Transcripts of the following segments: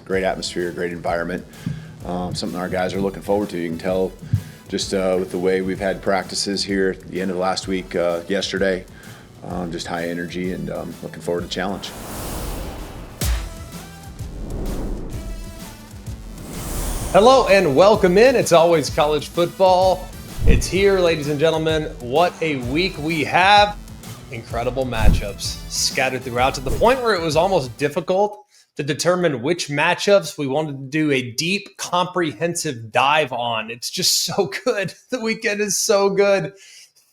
great atmosphere, great environment, something our guys are looking forward to. You can tell just with the way we've had practices here at the end of last week, yesterday, just high energy and looking forward to the challenge. Hello and welcome in. It's always college football. It's here, ladies and gentlemen. What a week we have. Incredible matchups scattered throughout to the point where it was almost difficult to determine which matchups we wanted to do a deep, comprehensive dive on. It's just so good. The weekend is so good.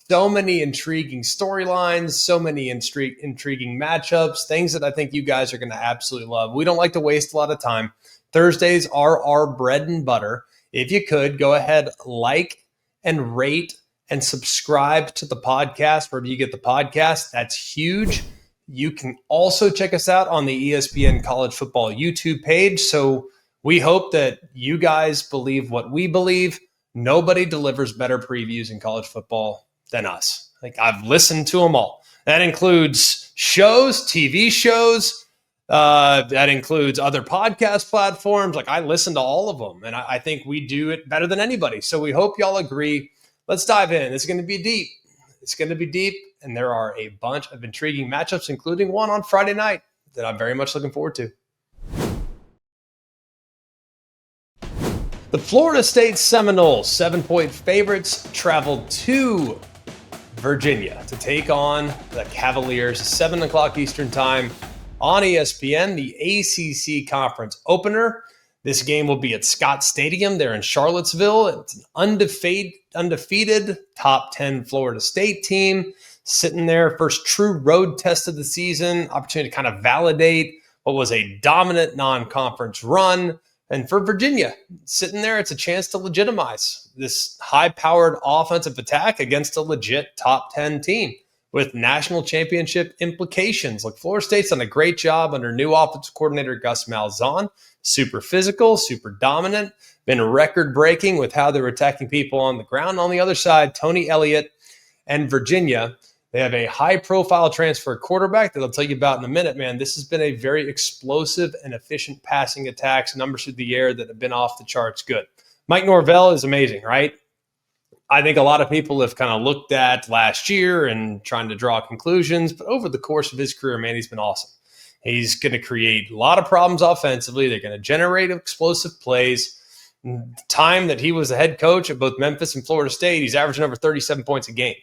So many intriguing storylines, so many intriguing matchups, things that I think you guys are going to absolutely love. We don't like to waste a lot of time. Thursdays are our bread and butter. If you could, go ahead, like and rate and subscribe to the podcast wherever you get the podcast. That's huge. You can also check us out on the ESPN College Football YouTube page. So we hope that you guys believe what we believe. Nobody delivers better previews in college football than us. Like, I've listened to them all. That includes shows, TV shows. That includes other podcast platforms. Like, I listen to all of them, and I think we do it better than anybody. So we hope y'all agree. Let's dive in. It's going to be deep. It's going to be deep, and there are a bunch of intriguing matchups, including one on Friday night that I'm very much looking forward to. The Florida State Seminoles, 7-point favorites, traveled to Virginia to take on the Cavaliers, 7 o'clock Eastern time on ESPN, the ACC Conference opener. This game will be at Scott Stadium there in Charlottesville. It's an undefeated top 10 Florida State team sitting there. First true road test of the season, opportunity to kind of validate what was a dominant non-conference run. And for Virginia, sitting there, it's a chance to legitimize this high-powered offensive attack against a legit top 10 team with national championship implications. Like, Florida State's done a great job under new offensive coordinator Gus Malzahn. Super physical, super dominant, been record-breaking with how they're attacking people on the ground. On the other side, Tony Elliott and Virginia, they have a high-profile transfer quarterback that I'll tell you about in a minute, man. This has been a very explosive and efficient passing attacks, numbers through the air that have been off the charts good. Mike Norvell is amazing, right? I think a lot of people have kind of looked at last year and trying to draw conclusions, but over the course of his career, man, he's been awesome. He's going to create a lot of problems offensively. They're going to generate explosive plays. The time that he was the head coach at both Memphis and Florida State, he's averaging over 37 points a game.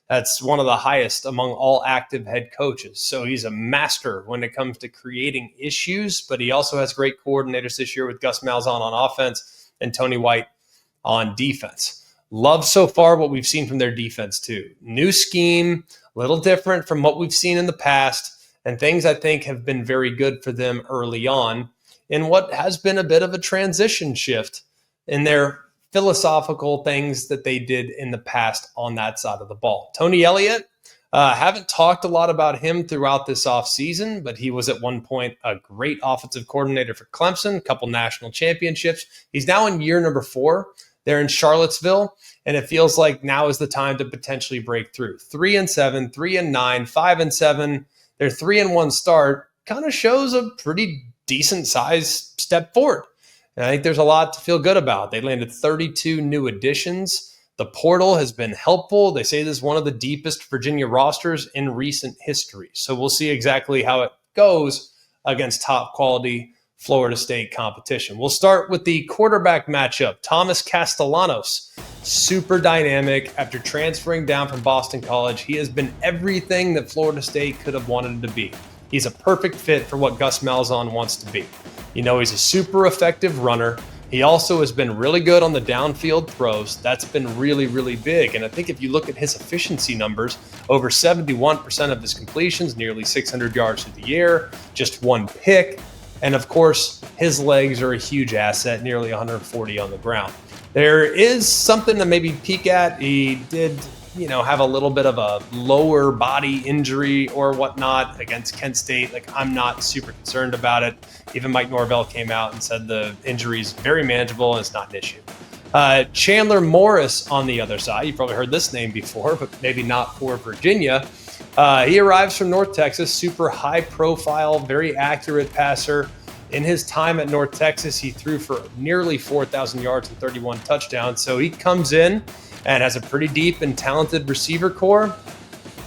That's one of the highest among all active head coaches. So he's a master when it comes to creating issues, but he also has great coordinators this year with Gus Malzahn on offense and Tony White on defense. Love so far what we've seen from their defense too. New scheme, a little different from what we've seen in the past, and things I think have been very good for them early on in what has been a bit of a transition shift in their philosophical things that they did in the past on that side of the ball. Tony Elliott, haven't talked a lot about him throughout this offseason, but he was at one point a great offensive coordinator for Clemson, a couple national championships. He's now in year number 4. They're in Charlottesville, and it feels like now is the time to potentially break through. 3-7, 3-9, 5-7. Their 3-1 start kind of shows a pretty decent size step forward. And I think there's a lot to feel good about. They landed 32 new additions. The portal has been helpful. They say this is one of the deepest Virginia rosters in recent history. So we'll see exactly how it goes against top quality Florida State competition. We'll start with the quarterback matchup. Thomas Castellanos, super dynamic. After transferring down from Boston College, he has been everything that Florida State could have wanted to be. He's a perfect fit for what Gus Malzahn wants to be. You know, he's a super effective runner. He also has been really good on the downfield throws. That's been really, really big. And I think if you look at his efficiency numbers, over 71% of his completions, nearly 600 yards through the air, just one pick. And of course, his legs are a huge asset, nearly 140 on the ground. There is something to maybe peek at. He did, have a little bit of a lower body injury or whatnot against Kent State. Like, I'm not super concerned about it. Even Mike Norvell came out and said the injury is very manageable and it's not an issue. Chandler Morris on the other side. You've probably heard this name before, but maybe not for Virginia. He arrives from North Texas, super high profile, very accurate passer. In his time at North Texas, he threw for nearly 4,000 yards and 31 touchdowns. So he comes in and has a pretty deep and talented receiver core.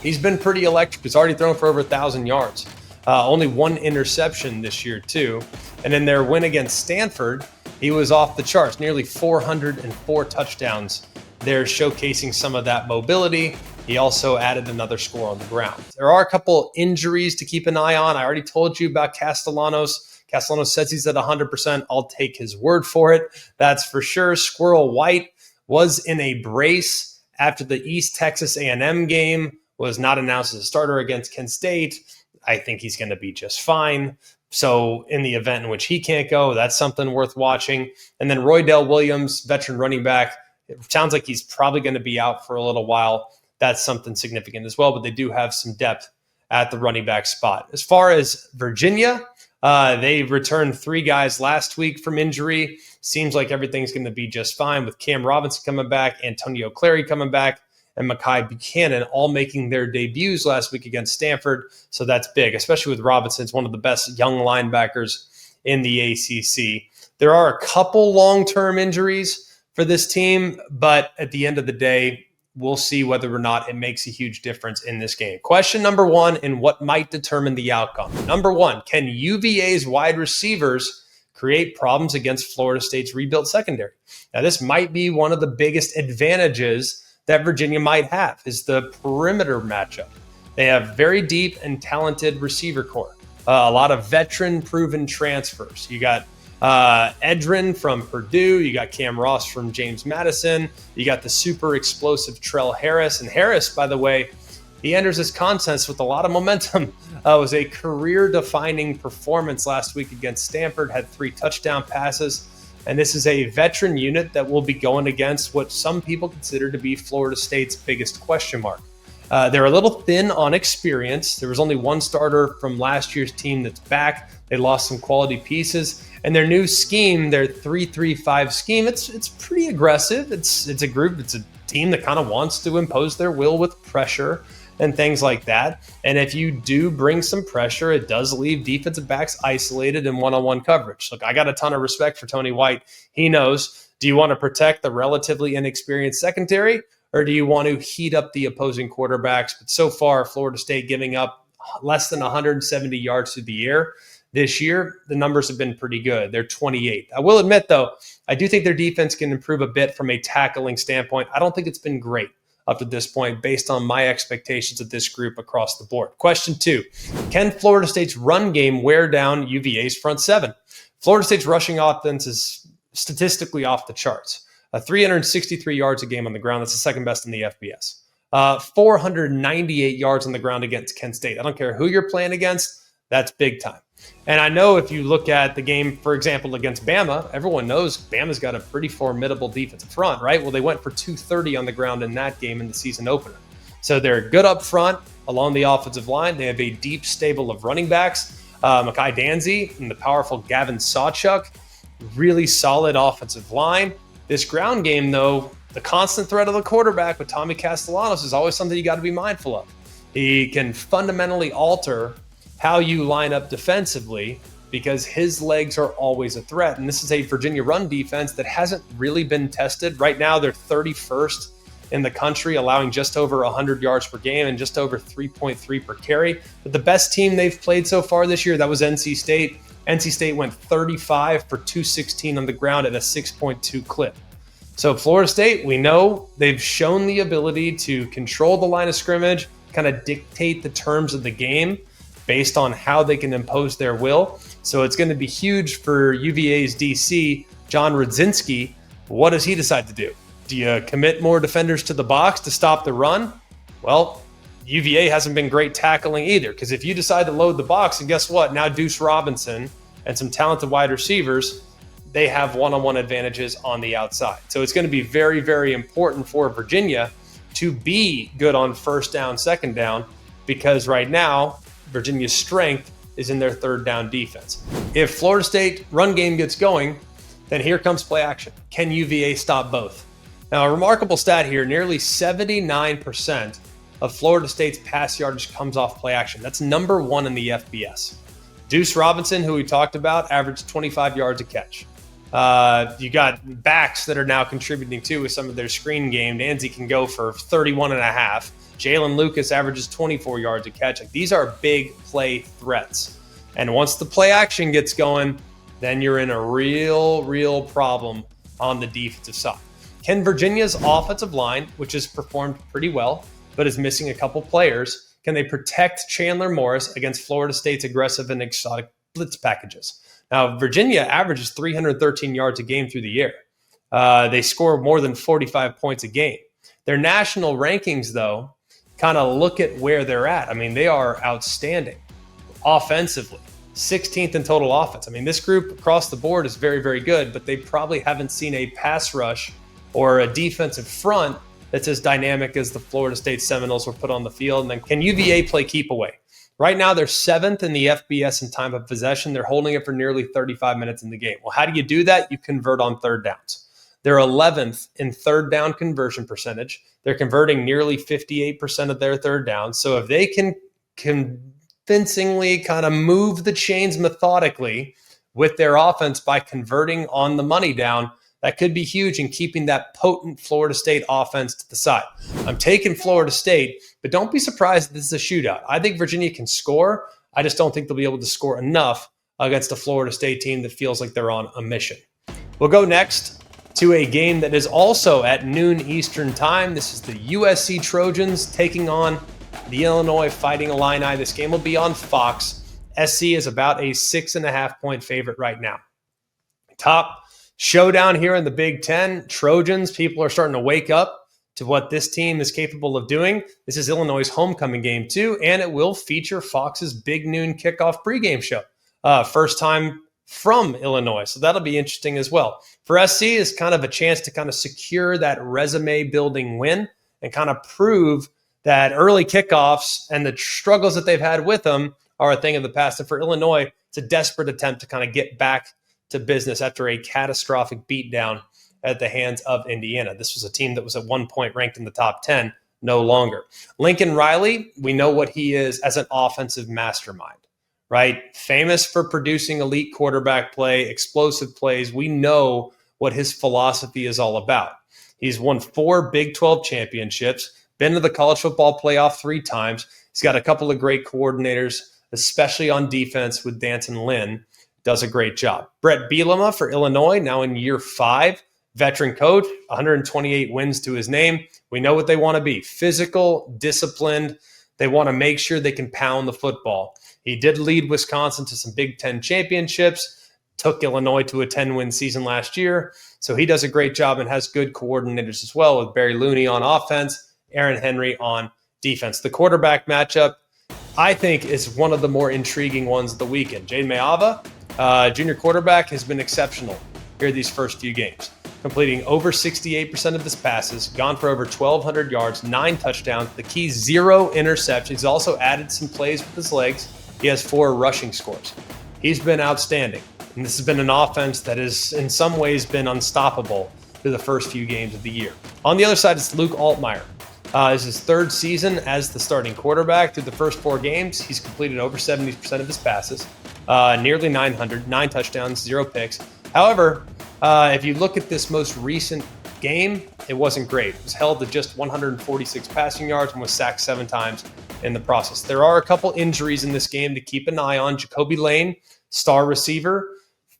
He's been pretty electric. He's already thrown for over 1,000 yards. Only one interception this year, too. And in their win against Stanford, he was off the charts, nearly 404 touchdowns. They're showcasing some of that mobility. He also added another score on the ground. There are a couple injuries to keep an eye on. I already told you about Castellanos. Castellanos says he's at 100%. I'll take his word for it. That's for sure. Squirrel White was in a brace after the East Texas A&M game, was not announced as a starter against Kent State. I think he's going to be just fine. So in the event in which he can't go, that's something worth watching. And then Roydell Williams, veteran running back, it sounds like he's probably going to be out for a little while. That's something significant as well, but they do have some depth at the running back spot. As far as Virginia, they returned 3 guys last week from injury. Seems like everything's going to be just fine with Cam Robinson coming back, Antonio Clary coming back, and Mekhi Buchanan all making their debuts last week against Stanford. So that's big, especially with Robinson. It's one of the best young linebackers in the ACC. There are a couple long-term injuries for this team, but at the end of the day, we'll see whether or not it makes a huge difference in this game. Question number 1, and what might determine the outcome. Number 1, can UVA's wide receivers create problems against Florida State's rebuilt secondary? Now, this might be one of the biggest advantages that Virginia might have, is the perimeter matchup. They have very deep and talented receiver core, a lot of veteran proven transfers. You got Edrin from Purdue, you got Cam Ross from James Madison, you got the super explosive Trell Harris. And Harris, by the way, he enters this contest with a lot of momentum. It was a career-defining performance last week against Stanford, had 3 touchdown passes. And this is a veteran unit that will be going against what some people consider to be Florida State's biggest question mark. They're a little thin on experience. There was only one starter from last year's team that's back. They lost some quality pieces. And their new scheme, their 3-3-5 scheme, it's pretty aggressive. It's a group, it's a team that kind of wants to impose their will with pressure and things like that. And if you do bring some pressure, it does leave defensive backs isolated in one-on-one coverage. Look, I got a ton of respect for Tony White. He knows, do you want to protect the relatively inexperienced secondary, or do you want to heat up the opposing quarterbacks? But so far, Florida State giving up less than 170 yards through the air this year. The numbers have been pretty good. They're 28th. I will admit, though, I do think their defense can improve a bit from a tackling standpoint. I don't think it's been great up to this point based on my expectations of this group across the board. Question 2, can Florida State's run game wear down UVA's front 7? Florida State's rushing offense is statistically off the charts. 363 yards a game on the ground. That's the second best in the FBS. 498 yards on the ground against Kent State. I don't care who you're playing against. That's big time. And I know if you look at the game, for example, against Bama, everyone knows Bama's got a pretty formidable defensive front, right? Well, they went for 230 on the ground in that game in the season opener. So they're good up front along the offensive line. They have a deep stable of running backs. Mekhi Danzy and the powerful Gavin Sawchuk, really solid offensive line. This ground game, though, the constant threat of the quarterback with Tommy Castellanos is always something you got to be mindful of. He can fundamentally alter how you line up defensively because his legs are always a threat. And this is a Virginia run defense that hasn't really been tested. Right now, they're 31st in the country, allowing just over 100 yards per game and just over 3.3 per carry. But the best team they've played so far this year, that was NC State. NC State went 35 for 216 on the ground at a 6.2 clip. So Florida State, we know they've shown the ability to control the line of scrimmage, kind of dictate the terms of the game based on how they can impose their will. So it's going to be huge for UVA's DC, John Rudzinski. What does he decide to do? Do you commit more defenders to the box to stop the run? Well, UVA hasn't been great tackling either, because if you decide to load the box, and guess what? Now Deuce Robinson and some talented wide receivers, they have one-on-one advantages on the outside. So it's going to be very, very important for Virginia to be good on first down, second down, because right now, Virginia's strength is in their third down defense. If Florida State run game gets going, then here comes play action. Can UVA stop both? Now, a remarkable stat here, nearly 79% of Florida State's pass yardage comes off play action. That's number 1 in the FBS. Deuce Robinson, who we talked about, averaged 25 yards a catch. You got backs that are now contributing too with some of their screen game. Nancy can go for 31 and a half. Jalen Lucas averages 24 yards a catch. Like, these are big play threats. And once the play action gets going, then you're in a real problem on the defensive side. Can Virginia's offensive line, which has performed pretty well, but is missing a couple players, can they protect Chandler Morris against Florida State's aggressive and exotic blitz packages? Now, Virginia averages 313 yards a game through the air. They score more than 45 points a game. Their national rankings, though, kind of look at where they're at. I mean, they are outstanding offensively. 16th in total offense. I mean, this group across the board is very, very good, but they probably haven't seen a pass rush or a defensive front that's as dynamic as the Florida State Seminoles were put on the field. And then can UVA play keep away? Right now, they're 7th in the FBS in time of possession. They're holding it for nearly 35 minutes in the game. Well, how do you do that? You convert on third downs. They're 11th in third down conversion percentage. They're converting nearly 58% of their third downs. So if they can convincingly kind of move the chains methodically with their offense by converting on the money down, that could be huge in keeping that potent Florida State offense to the side. I'm taking Florida State, but don't be surprised if this is a shootout. I think Virginia can score. I just don't think they'll be able to score enough against a Florida State team that feels like they're on a mission. We'll go next to a game that is also at noon Eastern time. This is the USC Trojans taking on the Illinois Fighting Illini. This game will be on Fox. SC is about a 6.5-point favorite right now. Top showdown here in the Big Ten. Trojans, people are starting to wake up to what this team is capable of doing. This is Illinois' homecoming game too, and it will feature Fox's big noon kickoff pregame show. First time from Illinois, so that'll be interesting as well. For SC, is kind of a chance to kind of secure that resume-building win and kind of prove that early kickoffs and the struggles that they've had with them are a thing of the past. And for Illinois, it's a desperate attempt to kind of get back to business after a catastrophic beatdown at the hands of Indiana. This was a team that was at one point ranked in the top 10, no longer. Lincoln Riley, we know what he is as an offensive mastermind, right? Famous for producing elite quarterback play, explosive plays. We know what his philosophy is all about. He's won 4 Big 12 championships, been to the college football playoff 3 times. He's got a couple of great coordinators, especially on defense with Danton Lynn. Does a great job. Brett Bielema for Illinois, now in year 5. Veteran coach, 128 wins to his name. We know what they want to be. Physical, disciplined. They want to make sure they can pound the football. He did lead Wisconsin to some Big Ten championships, took Illinois to a 10-win season last year. So he does a great job and has good coordinators as well, with Barry Looney on offense, Aaron Henry on defense. The quarterback matchup, I think, is one of the more intriguing ones of the weekend. Jade Mayava, junior quarterback, has been exceptional here these first few games, completing over 68% of his passes, gone for over 1,200 yards, 9 touchdowns. The key, 0 interceptions. He's also added some plays with his legs. He has 4 rushing scores. He's been outstanding. And this has been an offense that has in some ways been unstoppable through the first few games of the year. On the other side, it's Luke Altmaier. This is his 3rd season as the starting quarterback. Through the first 4 games, he's completed over 70% of his passes, nearly 900, 9 touchdowns, 0 picks. However, if you look at this most recent game, it wasn't great. It was held to just 146 passing yards and was sacked 7 times in the process. There are a couple injuries in this game to keep an eye on. Jacoby Lane, star receiver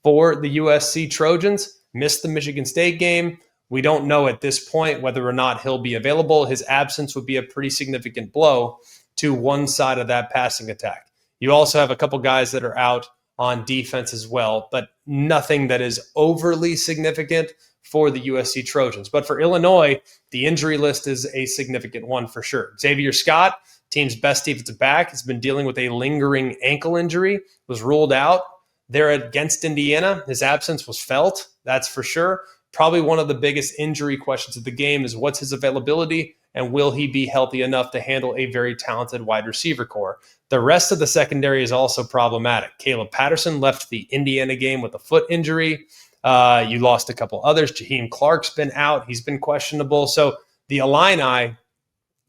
for the USC Trojans, missed the Michigan State game. We don't know at this point whether or not he'll be available. His absence would be a pretty significant blow to one side of that passing attack. You also have a couple guys that are out on defense as well, but nothing that is overly significant for the USC Trojans. But for Illinois, the injury list is a significant one for sure. Xavier Scott, team's best defensive back, has been dealing with a lingering ankle injury, was ruled out there against Indiana. His absence was felt, that's for sure. Probably one of the biggest injury questions of the game is what's his availability and will he be healthy enough to handle a very talented wide receiver core? The rest of the secondary is also problematic. Caleb Patterson left the Indiana game with a foot injury. You lost a couple others. Jaheim Clark's been out. He's been questionable. So the Illini,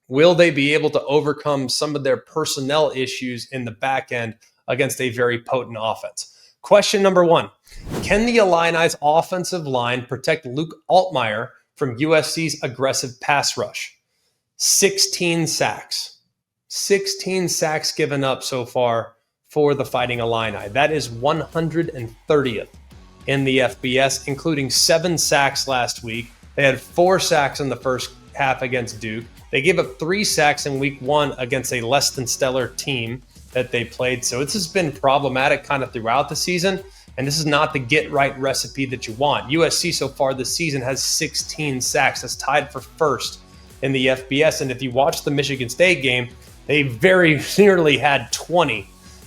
will they be able to overcome some of their personnel issues in the back end against a very potent offense. Question number 1, can the Illini's offensive line protect Luke Altmaier from USC's aggressive pass rush? 16 sacks. 16 sacks given up so far for the Fighting Illini. That is 130th in the FBS, including 7 sacks last week. They had 4 sacks in the first half against Duke. They gave up 3 sacks in week 1 against a less than stellar team that they played. So this has been problematic kind of throughout the season, and this is not the get-right recipe that you want. USC so far this season has 16 sacks. That's tied for first in the FBS. And if you watch the Michigan State game, they very nearly had 20,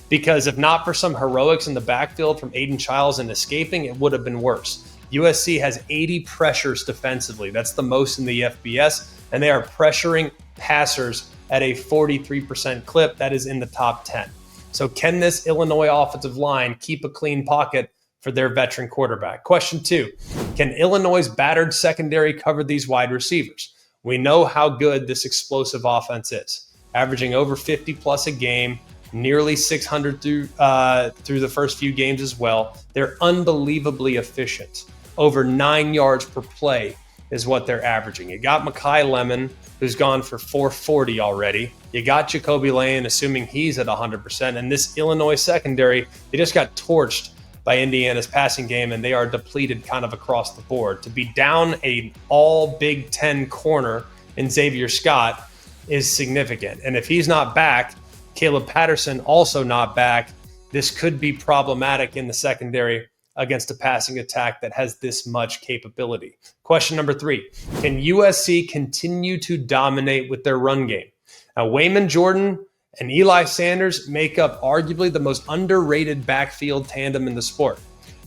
because if not for some heroics in the backfield from Aiden Childs and escaping, it would have been worse. USC has 80 pressures defensively. That's the most in the FBS, and they are pressuring passers at a 43% clip. That is in the top 10. So can this Illinois offensive line keep a clean pocket for their veteran quarterback? Question 2, can Illinois' battered secondary cover these wide receivers? We know how good this explosive offense is, averaging over 50 plus a game, nearly 600 through the first few games as well. They're unbelievably efficient. Over 9 yards per play is what they're averaging. You got Mekhi Lemon, who's gone for 440 already. You got Jacoby Lane, assuming he's at 100%. And this Illinois secondary, they just got torched by Indiana's passing game, and they are depleted kind of across the board. To be down an all Big Ten corner in Xavier Scott is significant. And if he's not back, Caleb Patterson also not back, this could be problematic in the secondary against a passing attack that has this much capability. Question number 3, can USC continue to dominate with their run game? Now, Wayman Jordan and Eli Sanders make up arguably the most underrated backfield tandem in the sport.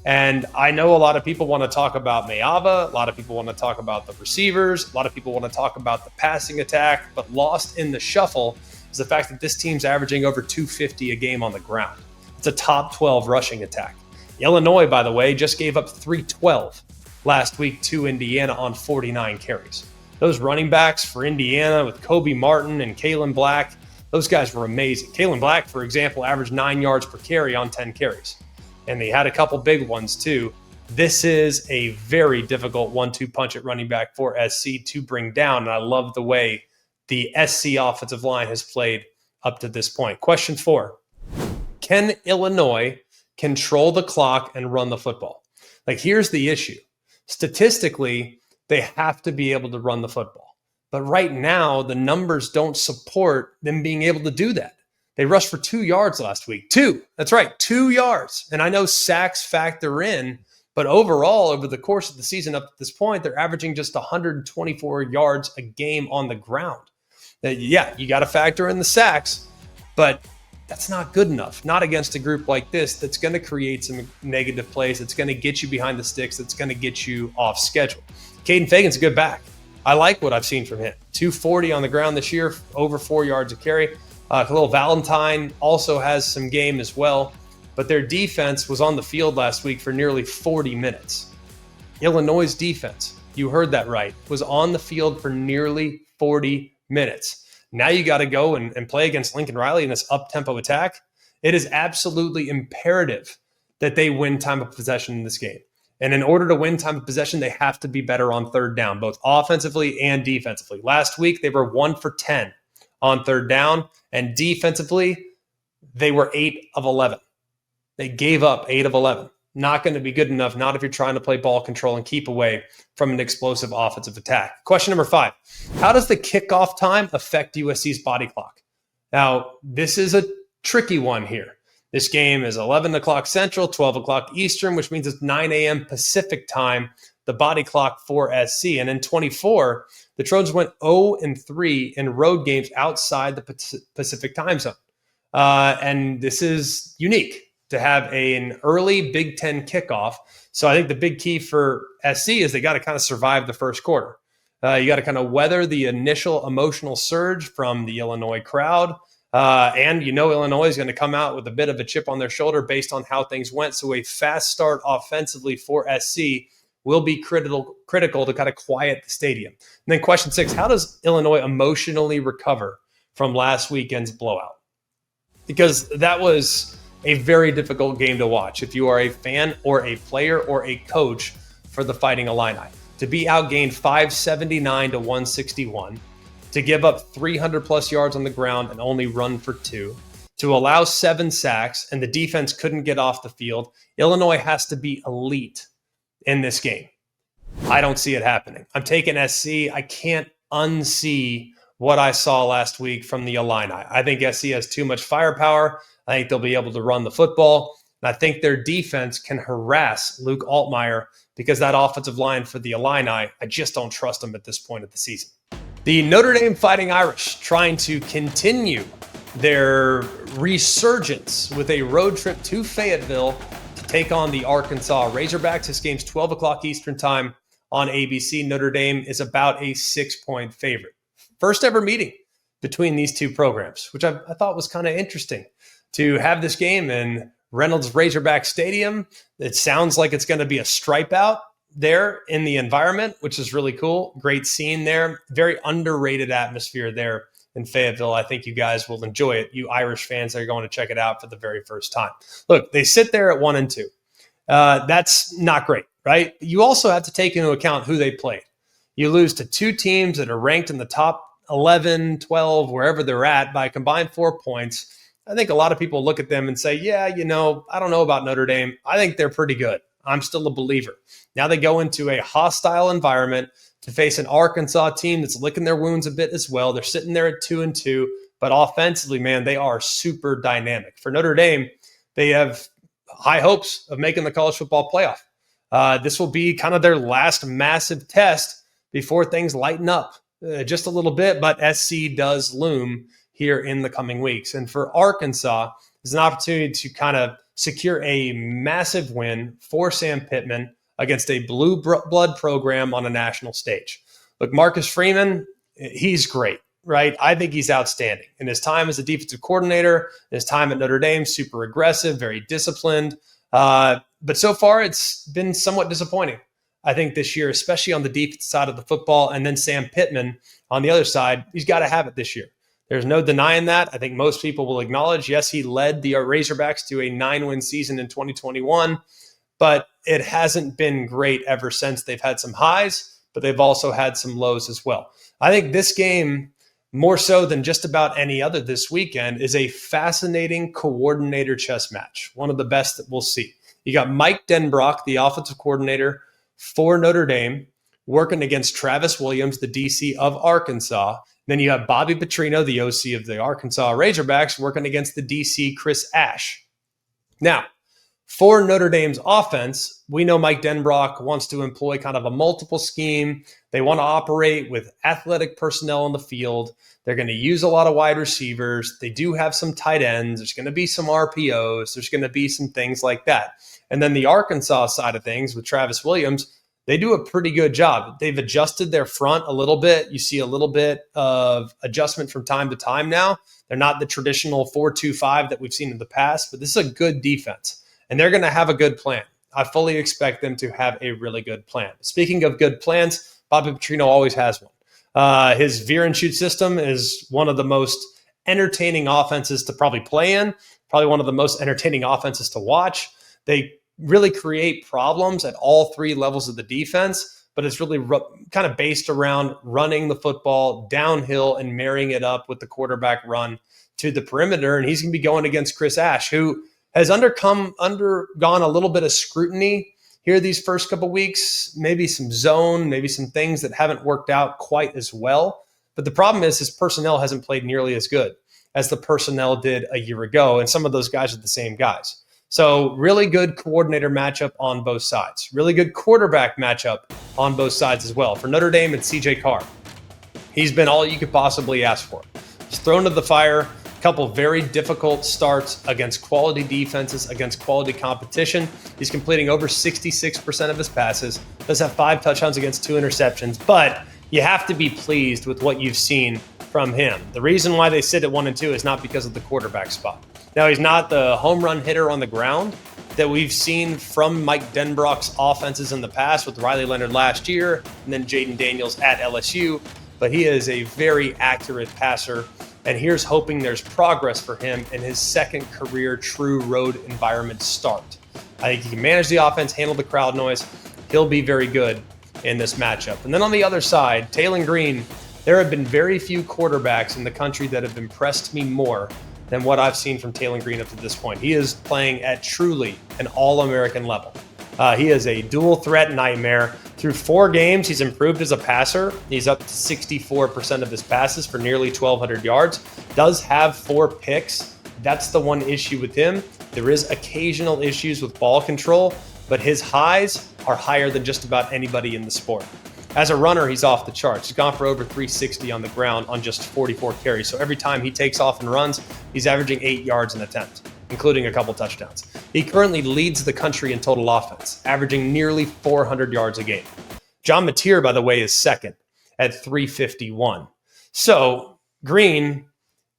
And I know a lot of people want to talk about Mayava, a lot of people want to talk about the receivers, a lot of people want to talk about the passing attack, but lost in the shuffle is the fact that this team's averaging over 250 a game on the ground. It's a top 12 rushing attack. Illinois, by the way, just gave up 312 last week to Indiana on 49 carries. Those running backs for Indiana with Kobe Martin and Kalen Black, those guys were amazing. Kalen Black, for example, averaged 9 yards per carry on 10 carries. And they had a couple big ones too. This is a very difficult 1-2 punch at running back for SC to bring down. And I love the way the SC offensive line has played up to this point. Question 4, can Illinois control the clock and run the football? Like, here's the issue. Statistically, they have to be able to run the football. But right now, the numbers don't support them being able to do that. They rushed for 2 yards last week. 2. That's right, 2 yards. And I know sacks factor in, but overall, over the course of the season up to this point, they're averaging just 124 yards a game on the ground. Yeah, you got to factor in the sacks, but that's not good enough. Not against a group like this that's going to create some negative plays, that's going to get you behind the sticks, that's going to get you off schedule. Caden Fagan's a good back. I like what I've seen from him. 240 on the ground this year, over 4 yards a carry. Khalil Valentine also has some game as well, but their defense was on the field last week for nearly 40 minutes. Illinois' defense, you heard that right, was on the field for nearly 40 minutes. Now you got to go and play against Lincoln Riley in this up-tempo attack. It is absolutely imperative that they win time of possession in this game. And in order to win time of possession, they have to be better on third down, both offensively and defensively. Last week, they were 1 for 10 on third down, and defensively, they were 8 of 11. They gave up 8 of 11. Not going to be good enough, not if you're trying to play ball control and keep away from an explosive offensive attack. Question number 5, how does the kickoff time affect USC's body clock? Now, this is a tricky one here. This game is 11 o'clock Central, 12 o'clock Eastern, which means it's 9 a.m. Pacific time, the body clock for SC. And in 24, the Trojans went 0-3 in road games outside the Pacific time zone. And this is unique to have an early Big Ten kickoff. So I think the big key for SC is they got to kind of survive the first quarter. You got to kind of weather the initial emotional surge from the Illinois crowd. And Illinois is going to come out with a bit of a chip on their shoulder based on how things went. So a fast start offensively for SC will be critical to kind of quiet the stadium. And then question 6, how does Illinois emotionally recover from last weekend's blowout? Because that was a very difficult game to watch if you are a fan or a player or a coach for the Fighting Illini. To be outgained 579 to 161, to give up 300 plus yards on the ground and only run for 2, to allow 7 sacks, and the defense couldn't get off the field. Illinois has to be elite in this game. I don't see it happening. I'm taking SC. I can't unsee what I saw last week from the Illini. I think SC has too much firepower. I think they'll be able to run the football. And I think their defense can harass Luke Altmaier because that offensive line for the Illini, I just don't trust them at this point of the season. The Notre Dame Fighting Irish trying to continue their resurgence with a road trip to Fayetteville to take on the Arkansas Razorbacks. This game's 12 o'clock Eastern time on ABC. Notre Dame is about a 6-point favorite. First ever meeting between these two programs, which I thought was kind of interesting to have this game in Reynolds Razorback Stadium. It sounds like it's going to be a stripe out there in the environment, which is really cool. Great scene there. Very underrated atmosphere there in Fayetteville. I think you guys will enjoy it. You Irish fans that are going to check it out for the very first time. Look, they sit there at 1-2. That's not great, right? You also have to take into account who they played. You lose to 2 teams that are ranked in the top 11, 12, wherever they're at by a combined 4 points. I think a lot of people look at them and say, yeah, I don't know about Notre Dame. I think they're pretty good. I'm still a believer. Now they go into a hostile environment to face an Arkansas team that's licking their wounds a bit as well. They're sitting there at 2-2, but offensively, man, they are super dynamic. For Notre Dame, they have high hopes of making the college football playoff. This will be kind of their last massive test before things lighten up just a little bit, but SC does loom here in the coming weeks. And for Arkansas, there's an opportunity to kind of secure a massive win for Sam Pittman against a blue blood program on a national stage. Look, Marcus Freeman, he's great, right? I think he's outstanding. In his time as a defensive coordinator, his time at Notre Dame, super aggressive, very disciplined. But so far, it's been somewhat disappointing, I think, this year, especially on the defensive side of the football. And then Sam Pittman on the other side, he's got to have it this year. There's no denying that. I think most people will acknowledge, yes, he led the Razorbacks to a 9-win season in 2021, but it hasn't been great ever since. They've had some highs, but they've also had some lows as well. I think this game, more so than just about any other this weekend, is a fascinating coordinator chess match, one of the best that we'll see. You got Mike Denbrock, the offensive coordinator for Notre Dame, working against Travis Williams, the DC of Arkansas. Then you have Bobby Petrino, the OC of the Arkansas Razorbacks, working against the DC Chris Ash. Now, for Notre Dame's offense, we know Mike Denbrock wants to employ kind of a multiple scheme. They want to operate with athletic personnel on the field. They're going to use a lot of wide receivers. They do have some tight ends. There's going to be some RPOs. There's going to be some things like that. And then the Arkansas side of things with Travis Williams, they do a pretty good job. They've adjusted their front a little bit. You see a little bit of adjustment from time to time now. They're not the traditional 4-2-5 that we've seen in the past, but this is a good defense, and they're going to have a good plan. I fully expect them to have a really good plan. Speaking of good plans, Bobby Petrino always has one. His veer and shoot system is one of the most entertaining offenses to probably play in, probably one of the most entertaining offenses to watch. They really create problems at all 3 levels of the defense, but it's really kind of based around running the football downhill and marrying it up with the quarterback run to the perimeter. And he's going to be going against Chris Ash, who has undergone a little bit of scrutiny here these first couple weeks, maybe some zone, maybe some things that haven't worked out quite as well. But the problem is his personnel hasn't played nearly as good as the personnel did a year ago. And some of those guys are the same guys. So really good coordinator matchup on both sides. Really good quarterback matchup on both sides as well. For Notre Dame, it's CJ Carr. He's been all you could possibly ask for. He's thrown to the fire. A couple very difficult starts against quality defenses, against quality competition. He's completing over 66% of his passes. Does have 5 touchdowns against 2 interceptions. But you have to be pleased with what you've seen from him. The reason why they sit at 1-2 is not because of the quarterback spot. Now, he's not the home run hitter on the ground that we've seen from Mike Denbrock's offenses in the past with Riley Leonard last year and then Jaden Daniels at LSU, but he is a very accurate passer And here's hoping there's progress for him in his second career true road environment start. I think he can manage the offense, handle the crowd noise. He'll be very good in this matchup. And then on the other side, Taylor Green, there have been very few quarterbacks in the country that have impressed me more than what I've seen from Taylor Green up to this point. He is playing at truly an All-American level. He is a dual threat nightmare. Through 4 games, he's improved as a passer. He's up to 64% of his passes for nearly 1,200 yards. Does have 4 picks. That's the one issue with him. There is occasional issues with ball control, but his highs are higher than just about anybody in the sport. As a runner, he's off the charts. He's gone for over 360 on the ground on just 44 carries. So every time he takes off and runs, he's averaging 8 yards an attempt, including a couple touchdowns. He currently leads the country in total offense, averaging nearly 400 yards a game. John Mateer, by the way, is second at 351. So Green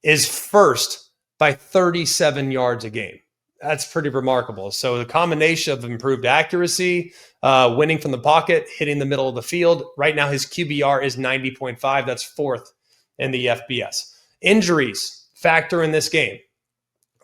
is first by 37 yards a game. That's pretty remarkable. So the combination of improved accuracy, winning from the pocket, hitting the middle of the field. Right now, his QBR is 90.5. That's 4th in the FBS. Injuries factor in this game.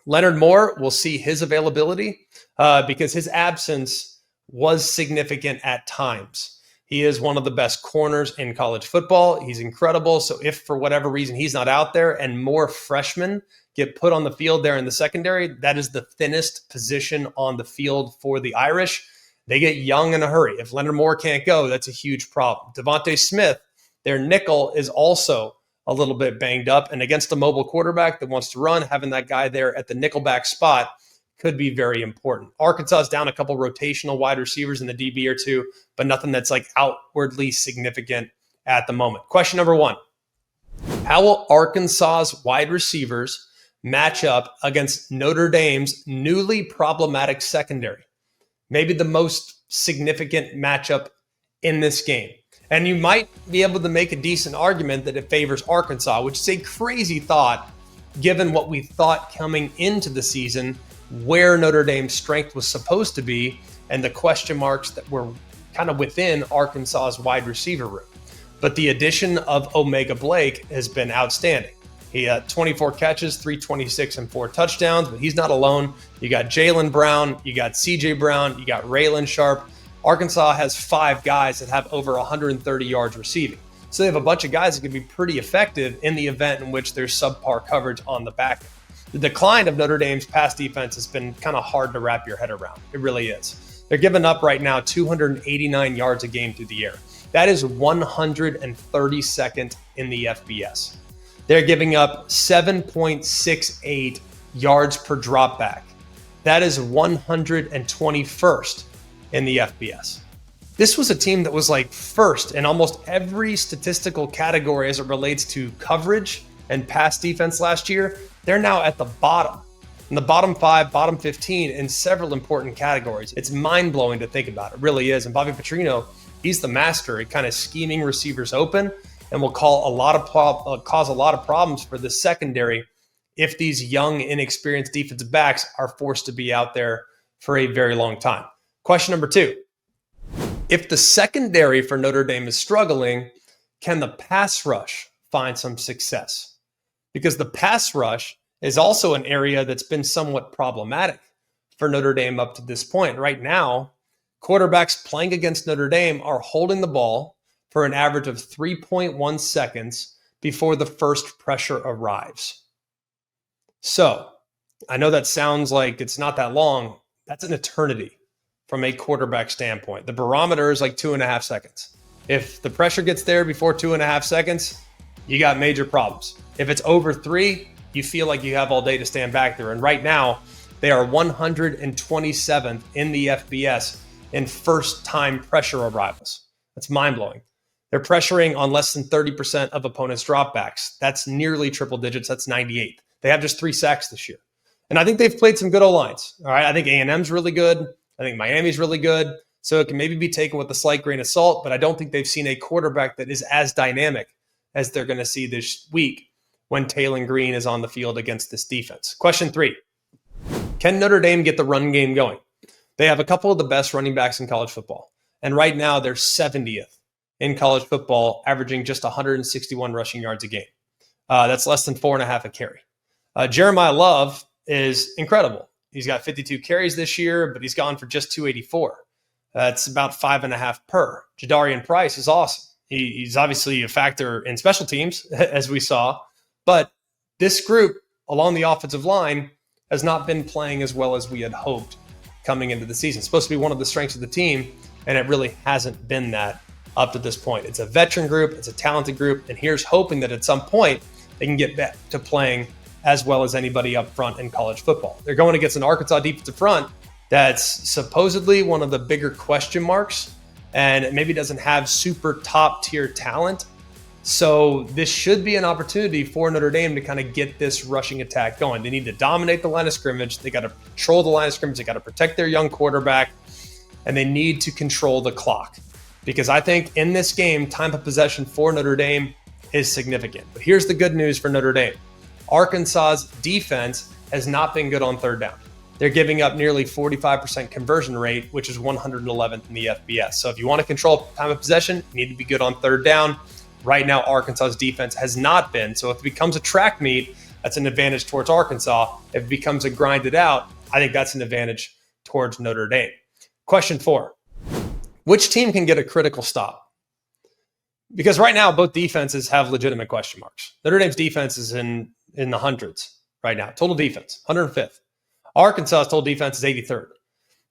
Leonard Moore, will see his availability because his absence was significant at times. He is one of the best corners in college football. He's incredible. So if for whatever reason he's not out there and more freshmen get put on the field there in the secondary, that is the thinnest position on the field for the Irish. They get young in a hurry. If Leonard Moore can't go, that's a huge problem. Devontae Smith, their nickel, is also a little bit banged up. And against a mobile quarterback that wants to run, having that guy there at the nickelback spot could be very important. Arkansas is down a couple rotational wide receivers in the DB or two, but nothing that's like outwardly significant at the moment. Question number 1. How will Arkansas's wide receivers match up against Notre Dame's newly problematic secondary? Maybe the most significant matchup in this game. And you might be able to make a decent argument that it favors Arkansas, which is a crazy thought given what we thought coming into the season, where Notre Dame's strength was supposed to be, and the question marks that were kind of within Arkansas's wide receiver room. But the addition of Omega Blake has been outstanding. He had 24 catches, 326, and 4 touchdowns, but he's not alone. You got Jaylen Brown, you got CJ Brown, you got Raylan Sharp. Arkansas has 5 guys that have over 130 yards receiving. So they have a bunch of guys that can be pretty effective in the event in which there's subpar coverage on the back end. The decline of Notre Dame's pass defense has been kind of hard to wrap your head around. It really is. They're giving up right now 289 yards a game through the air. That is 132nd in the FBS. They're giving up 7.68 yards per dropback. That is 121st in the FBS. This was a team that was like first in almost every statistical category as it relates to coverage and pass defense last year. They're now at the bottom, in the bottom 5, bottom 15 in several important categories. It's mind-blowing to think about. It really is. And Bobby Petrino, he's the master at kind of scheming receivers open and will cause a lot of problems for the secondary if these young, inexperienced defensive backs are forced to be out there for a very long time. Question number 2. If the secondary for Notre Dame is struggling, can the pass rush find some success? Because the pass rush is also an area that's been somewhat problematic for Notre Dame up to this point. Right now, quarterbacks playing against Notre Dame are holding the ball for an average of 3.1 seconds before the first pressure arrives. So I know that sounds like it's not that long. That's an eternity from a quarterback standpoint. The barometer is like 2.5 seconds. If the pressure gets there before 2.5 seconds, you got major problems. If it's over 3, you feel like you have all day to stand back there. And right now, they are 127th in the FBS in first-time pressure arrivals. That's mind-blowing. They're pressuring on less than 30% of opponents' dropbacks. That's nearly triple digits. That's 98th. They have just 3 sacks this year. And I think they've played some good O-lines. All right, I think A&M's really good. I think Miami's really good. So it can maybe be taken with a slight grain of salt, but I don't think they've seen a quarterback that is as dynamic as they're going to see this week when Taylor Green is on the field against this defense. Question 3. Can Notre Dame get the run game going? They have a couple of the best running backs in college football. And right now they're 70th in college football, averaging just 161 rushing yards a game. That's less than 4.5 a carry. Jeremiah Love is incredible. He's got 52 carries this year, but he's gone for just 284. That's about 5.5 per. Jadarian Price is awesome. He's obviously a factor in special teams, as we saw, but this group along the offensive line has not been playing as well as we had hoped coming into the season. It's supposed to be one of the strengths of the team, and it really hasn't been that up to this point. It's a veteran group, it's a talented group, and here's hoping that at some point they can get back to playing as well as anybody up front in college football. They're going against an Arkansas defensive front that's supposedly one of the bigger question marks, and it maybe doesn't have super top tier talent. So this should be an opportunity for Notre Dame to kind of get this rushing attack going. They need to dominate the line of scrimmage. They got to control the line of scrimmage. They got to protect their young quarterback, and they need to control the clock. Because I think in this game, time of possession for Notre Dame is significant. But here's the good news for Notre Dame. Arkansas's defense has not been good on third down. They're giving up nearly 45% conversion rate, which is 111th in the FBS. So if you want to control time of possession, you need to be good on third down. Right now, Arkansas's defense has not been. So if it becomes a track meet, that's an advantage towards Arkansas. If it becomes a grinded out, I think that's an advantage towards Notre Dame. Question 4, which team can get a critical stop? Because right now, both defenses have legitimate question marks. Notre Dame's defense is in the hundreds right now. Total defense, 105th. Arkansas's total defense is 83rd.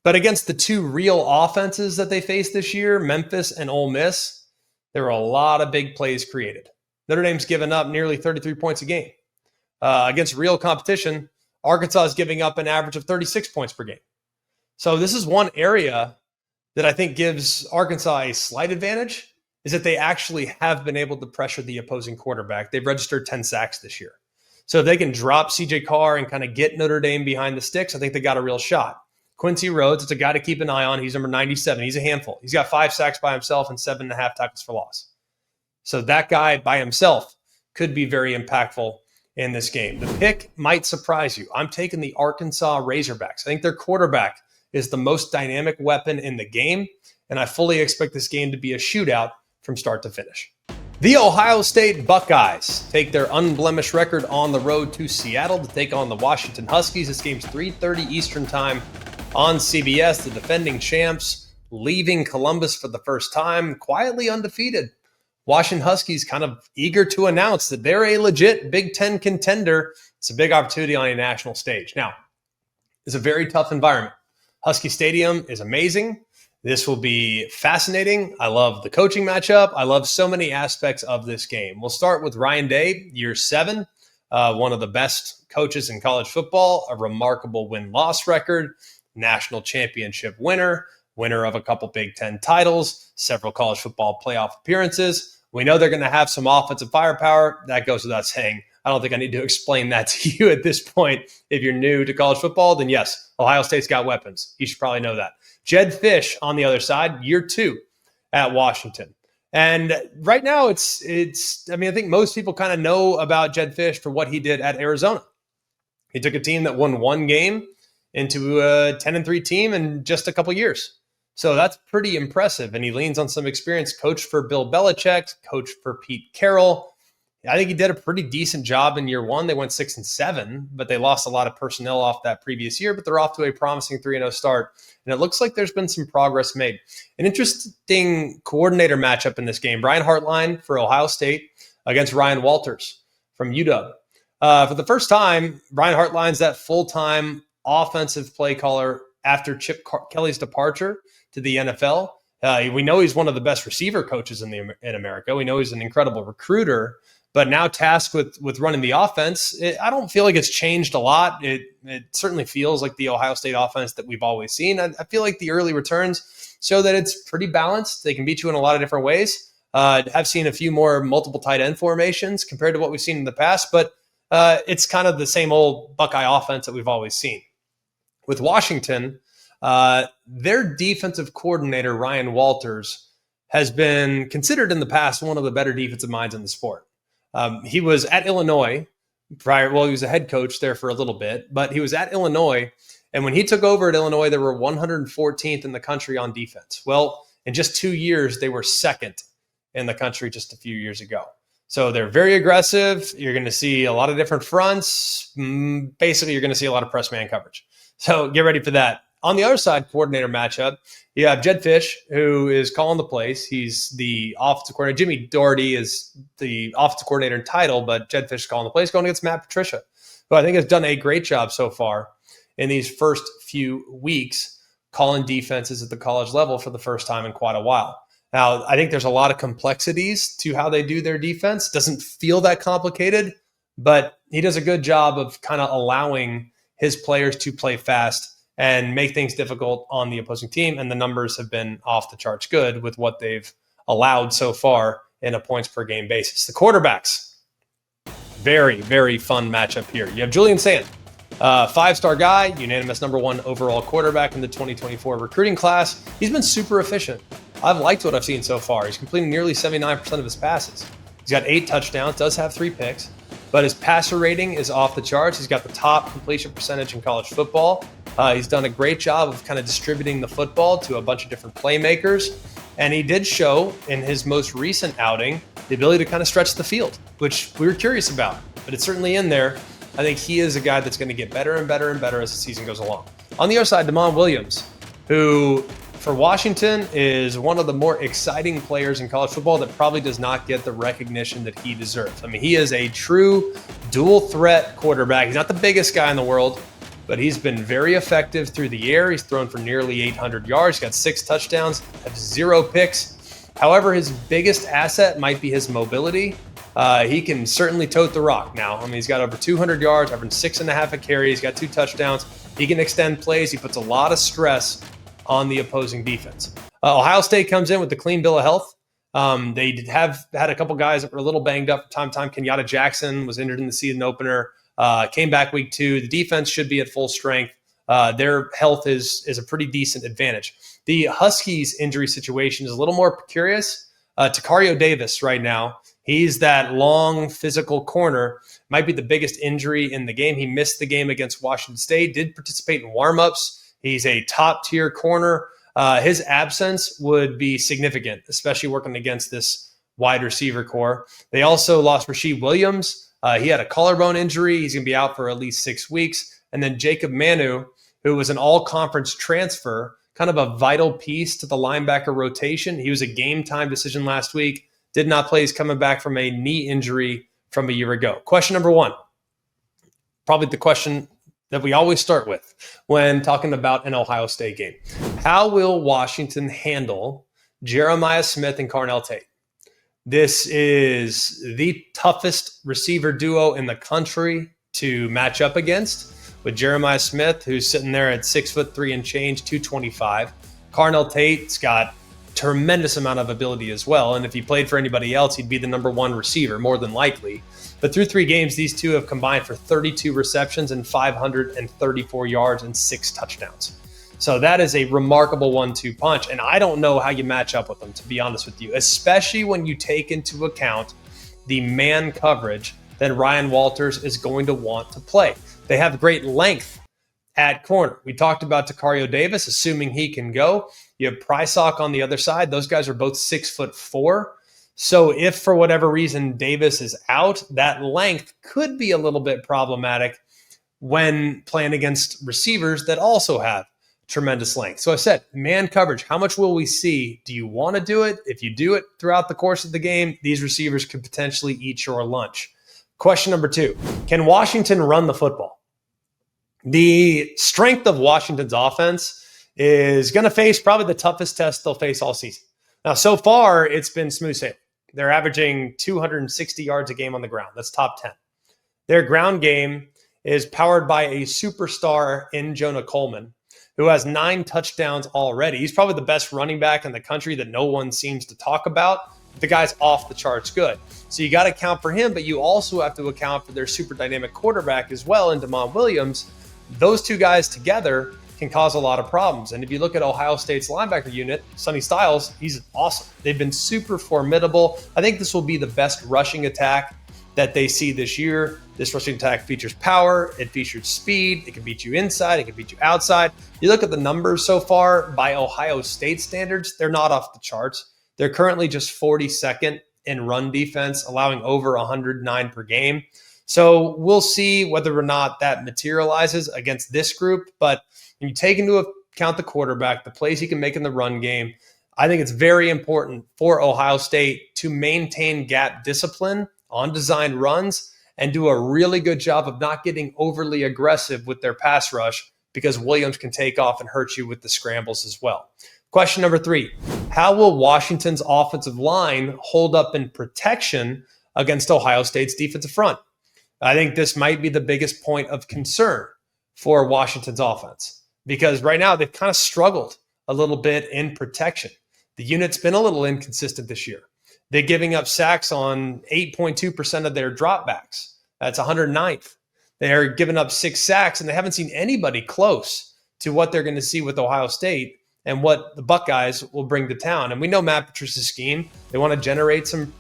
But against the two real offenses that they faced this year, Memphis and Ole Miss, there were a lot of big plays created. Notre Dame's given up nearly 33 points a game. Against real competition, Arkansas is giving up an average of 36 points per game. So this is one area that I think gives Arkansas a slight advantage, is that they actually have been able to pressure the opposing quarterback. They've registered 10 sacks this year. So if they can drop CJ Carr and kind of get Notre Dame behind the sticks, I think they got a real shot. Quincy Rhodes, it's a guy to keep an eye on. He's number 97. He's a handful. He's got 5 sacks by himself and 7.5 tackles for loss. So that guy by himself could be very impactful in this game. The pick might surprise you. I'm taking the Arkansas Razorbacks. I think their quarterback is the most dynamic weapon in the game, and I fully expect this game to be a shootout from start to finish. The Ohio State Buckeyes take their unblemished record on the road to Seattle to take on the Washington Huskies. This game's 3:30 Eastern time on CBS. The defending champs leaving Columbus for the first time, quietly undefeated. Washington Huskies kind of eager to announce that they're a legit Big Ten contender. It's a big opportunity on a national stage. Now, it's a very tough environment. Husky Stadium is amazing. This will be fascinating. I love the coaching matchup. I love so many aspects of this game. We'll start with Ryan Day, year 7, one of the best coaches in college football, a remarkable win-loss record, national championship winner of a couple Big Ten titles, several college football playoff appearances. We know they're going to have some offensive firepower. That goes without saying. I don't think I need to explain that to you at this point. If you're new to college football, then yes, Ohio State's got weapons. You should probably know that. Jed Fish on the other side, year 2 at Washington. And right now I think most people kind of know about Jed Fish for what he did at Arizona. He took a team that won 1 game into a 10-3 team in just a couple years. So that's pretty impressive. And he leans on some experience, coached for Bill Belichick, coached for Pete Carroll. I think he did a pretty decent job in year 1. They went 6-7, but they lost a lot of personnel off that previous year, but they're off to a promising 3-0 start. And it looks like there's been some progress made. An interesting coordinator matchup in this game. Brian Hartline for Ohio State against Ryan Walters from UW. For the first time, Brian Hartline's that full-time offensive play caller after Chip Kelly's departure to the NFL. We know he's one of the best receiver coaches in America. We know he's an incredible recruiter. But now tasked with running the offense, I don't feel like it's changed a lot. It certainly feels like the Ohio State offense that we've always seen. I feel like the early returns show that it's pretty balanced. They can beat you in a lot of different ways. I've seen a few more multiple tight end formations compared to what we've seen in the past, but it's kind of the same old Buckeye offense that we've always seen. With Washington, their defensive coordinator, Ryan Walters, has been considered in the past one of the better defensive minds in the sport. He was at Illinois prior. Well, he was a head coach there for a little bit, but he was at Illinois. And when he took over at Illinois, they were 114th in the country on defense. Well, in just 2 years, they were 2nd in the country just a few years ago. So they're very aggressive. You're going to see a lot of different fronts. Basically, you're going to see a lot of press man coverage. So get ready for that. On the other side, coordinator matchup, you have Jed Fish, who is calling the plays. He's the offensive coordinator. Jimmy Doherty is the offensive coordinator in title, but Jed Fish is calling the plays, going against Matt Patricia, who I think has done a great job so far in these first few weeks, calling defenses at the college level for the first time in quite a while. Now, I think there's a lot of complexities to how they do their defense. Doesn't feel that complicated, but he does a good job of kind of allowing his players to play fast and make things difficult on the opposing team. And the numbers have been off the charts good with what they've allowed so far in a points per game basis. The quarterbacks, very, very fun matchup here. You have Julian Sand, five-star guy, unanimous #1 overall quarterback in the 2024 recruiting class. He's been super efficient. I've liked what I've seen so far. He's completing nearly 79% of his passes. He's got 8 touchdowns, does have 3 picks, but his passer rating is off the charts. He's got the top completion percentage in college football. He's done a great job of kind of distributing the football to a bunch of different playmakers. And he did show in his most recent outing the ability to kind of stretch the field, which we were curious about, but it's certainly in there. I think he is a guy that's going to get better and better and better as the season goes along. On the other side, Damon Williams, who for Washington is one of the more exciting players in college football that probably does not get the recognition that he deserves. I mean, he is a true dual threat quarterback. He's not the biggest guy in the world, but he's been very effective through the air. He's thrown for nearly 800 yards. He's got 6 touchdowns, has 0 picks. However, his biggest asset might be his mobility. He can certainly tote the rock now. I mean, he's got over 200 yards, averaging 6.5 a carry. He's got 2 touchdowns. He can extend plays. He puts a lot of stress on the opposing defense. Ohio State comes in with the clean bill of health. They have had a couple guys that were a little banged up from time to time. Kenyatta Jackson was injured in the season opener, came back week 2. The defense should be at full strength. Their health is a pretty decent advantage. The Huskies injury situation is a little more precarious. Tacario Davis right now, he's that long physical corner, might be the biggest injury in the game. He missed the game against Washington State, did participate in warmups. He's a top-tier corner. His absence would be significant, especially working against this wide receiver core. They also lost Rasheed Williams. He had a collarbone injury. He's going to be out for at least 6 weeks. And then Jacob Manu, who was an all-conference transfer, kind of a vital piece to the linebacker rotation. He was a game-time decision last week. Did not play. He's coming back from a knee injury from a year ago. Question number 1, probably the question that we always start with when talking about an Ohio State game. How will Washington handle Jeremiah Smith and Carnell Tate? This is the toughest receiver duo in the country to match up against, with Jeremiah Smith, who's sitting there at 6'3" and change, 225. Carnell Tate's got tremendous amount of ability as well. And if he played for anybody else, he'd be the #1 receiver, more than likely. But through 3 games, these two have combined for 32 receptions and 534 yards and 6 touchdowns. So that is a remarkable 1-2 punch. And I don't know how you match up with them, to be honest with you, especially when you take into account the man coverage that Ryan Walters is going to want to play. They have great length at corner. We talked about Tacario Davis, assuming he can go. You have Prysock on the other side. Those guys are both 6'4". So if for whatever reason Davis is out, that length could be a little bit problematic when playing against receivers that also have tremendous length. So I said, man coverage, how much will we see? Do you want to do it? If you do it throughout the course of the game, these receivers could potentially eat your lunch. Question number 2, can Washington run the football? The strength of Washington's offense is going to face probably the toughest test they'll face all season. Now, so far, it's been smooth sailing. They're averaging 260 yards a game on the ground. That's top 10. Their ground game is powered by a superstar in Jonah Coleman, who has 9 touchdowns already. He's probably the best running back in the country that no one seems to talk about. The guy's off the charts good. So you got to account for him, but you also have to account for their super dynamic quarterback as well in Damon Williams. Those 2 guys together can cause a lot of problems. And if you look at Ohio State's linebacker unit, Sonny Styles, he's awesome. They've been super formidable. I think this will be the best rushing attack that they see this year. This rushing attack features power. It features speed. It can beat you inside. It can beat you outside. You look at the numbers so far by Ohio State standards, they're not off the charts. They're currently just 42nd in run defense, allowing over 109 per game. So we'll see whether or not that materializes against this group. But when you take into account the quarterback, the plays he can make in the run game, I think it's very important for Ohio State to maintain gap discipline on designed runs and do a really good job of not getting overly aggressive with their pass rush, because Williams can take off and hurt you with the scrambles as well. Question number 3, how will Washington's offensive line hold up in protection against Ohio State's defensive front? I think this might be the biggest point of concern for Washington's offense, because right now they've kind of struggled a little bit in protection. The unit's been a little inconsistent this year. They're giving up sacks on 8.2% of their dropbacks. That's 109th. They're giving up 6 sacks, and they haven't seen anybody close to what they're going to see with Ohio State and what the Buckeyes will bring to town. And we know Matt Patricia's scheme. They want to generate some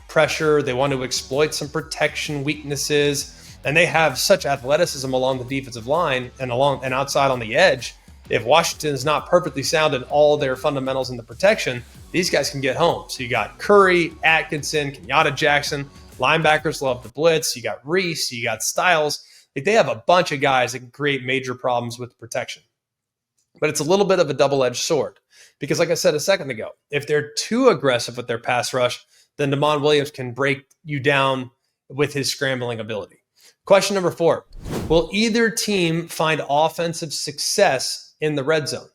pressure. They want to exploit some protection weaknesses. And they have such athleticism along the defensive line and outside on the edge. If Washington is not perfectly sound in all their fundamentals in the protection, these guys can get home. So you got Curry, Atkinson, Kenyatta Jackson. Linebackers love the blitz. You got Reese. You got Styles. They have a bunch of guys that can create major problems with protection. But it's a little bit of a double-edged sword because, like I said a second ago, if they're too aggressive with their pass rush, then Damon Williams can break you down with his scrambling ability. Question number 4, will either team find offensive success in the red zone?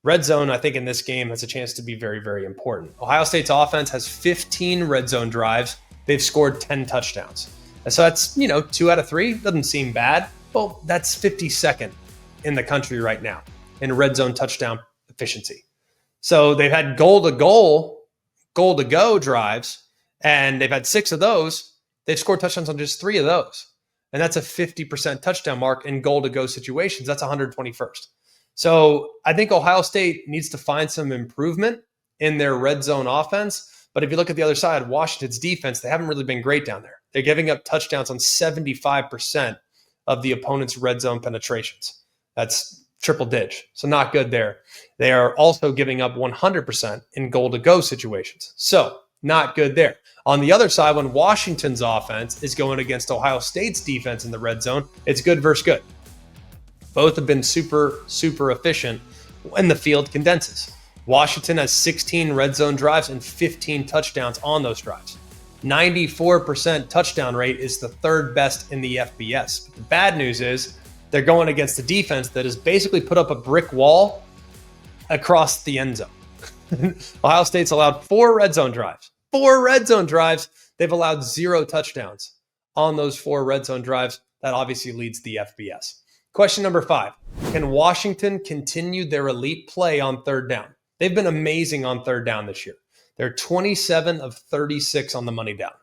Red zone, I think, in this game has a chance to be very, very important. Ohio State's offense has 15 red zone drives. They've scored 10 touchdowns. And so that's, 2 out of 3. Doesn't seem bad. Well, that's 52nd in the country right now in red zone touchdown efficiency. So they've had goal to go drives, and they've had 6 of those. They've scored touchdowns on just 3 of those. And that's a 50% touchdown mark in goal to go situations. That's 121st. So I think Ohio State needs to find some improvement in their red zone offense. But if you look at the other side, Washington's defense, they haven't really been great down there. They're giving up touchdowns on 75% of the opponent's red zone penetrations. That's triple dig. So not good there. They are also giving up 100% in goal to go situations. So not good there. On the other side, when Washington's offense is going against Ohio State's defense in the red zone, it's good versus good. Both have been super, super efficient when the field condenses. Washington has 16 red zone drives and 15 touchdowns on those drives. 94% touchdown rate is the 3rd best in the FBS. But the bad news is they're going against a defense that has basically put up a brick wall across the end zone. Ohio State's allowed 4 red zone drives. 4 red zone drives. They've allowed 0 touchdowns on those 4 red zone drives. That obviously leads the FBS. Question number 5. Can Washington continue their elite play on 3rd down? They've been amazing on 3rd down this year. They're 27 of 36 on the money down.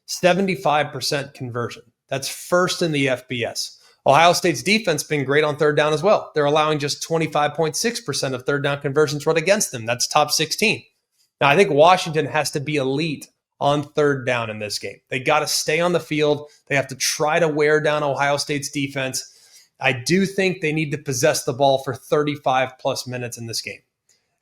75% conversion. That's 1st in the FBS. Ohio State's defense been great on 3rd down as well. They're allowing just 25.6% of 3rd down conversions run against them. That's top 16. Now, I think Washington has to be elite on 3rd down in this game. They got to stay on the field. They have to try to wear down Ohio State's defense. I do think they need to possess the ball for 35 plus minutes in this game.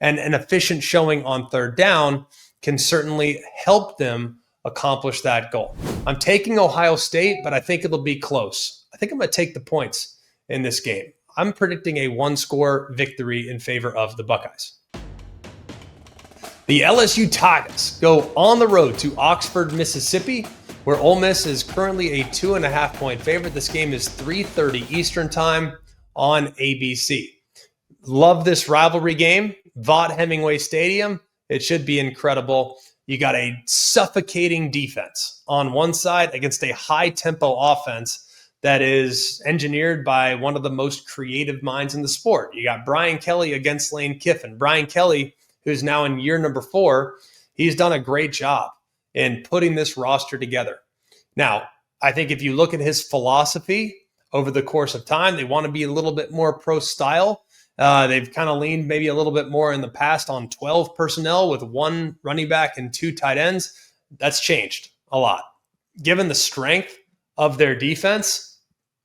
And an efficient showing on 3rd down can certainly help them accomplish that goal. I'm taking Ohio State, but I think it'll be close. I think I'm going to take the points in this game. I'm predicting a 1-score victory in favor of the Buckeyes. The LSU Tigers go on the road to Oxford, Mississippi, where Ole Miss is currently a 2.5-point favorite. This game is 3:30 Eastern time on ABC. Love this rivalry game. Vaught Hemingway Stadium. It should be incredible. You got a suffocating defense on one side against a high-tempo offense that is engineered by one of the most creative minds in the sport. You got Brian Kelly against Lane Kiffin. Brian Kelly, who's now in year number 4, he's done a great job in putting this roster together. Now, I think if you look at his philosophy over the course of time, they want to be a little bit more pro style. They've kind of leaned maybe a little bit more in the past on 12 personnel with 1 running back and 2 tight ends. That's changed a lot. Given the strength of their defense,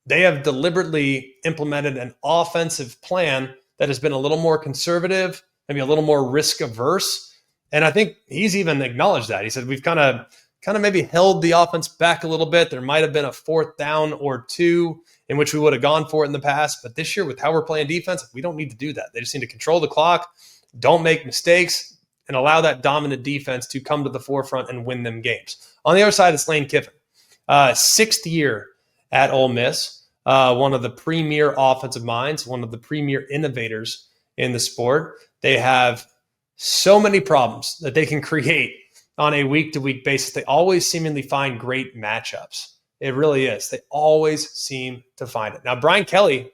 they have deliberately implemented an offensive plan that has been a little more conservative, maybe a little more risk averse. And I think he's even acknowledged that. He said, we've kind of maybe held the offense back a little bit. There might have been a 4th down or 2 in which we would have gone for it in the past. But this year, with how we're playing defense, we don't need to do that. They just need to control the clock, don't make mistakes, and allow that dominant defense to come to the forefront and win them games. On the other side, it's Lane Kiffin. 6th year at Ole Miss, one of the premier offensive minds, one of the premier innovators in the sport. They have so many problems that they can create on a week-to-week basis. They always seemingly find great matchups. It really is. They always seem to find it. Now, Brian Kelly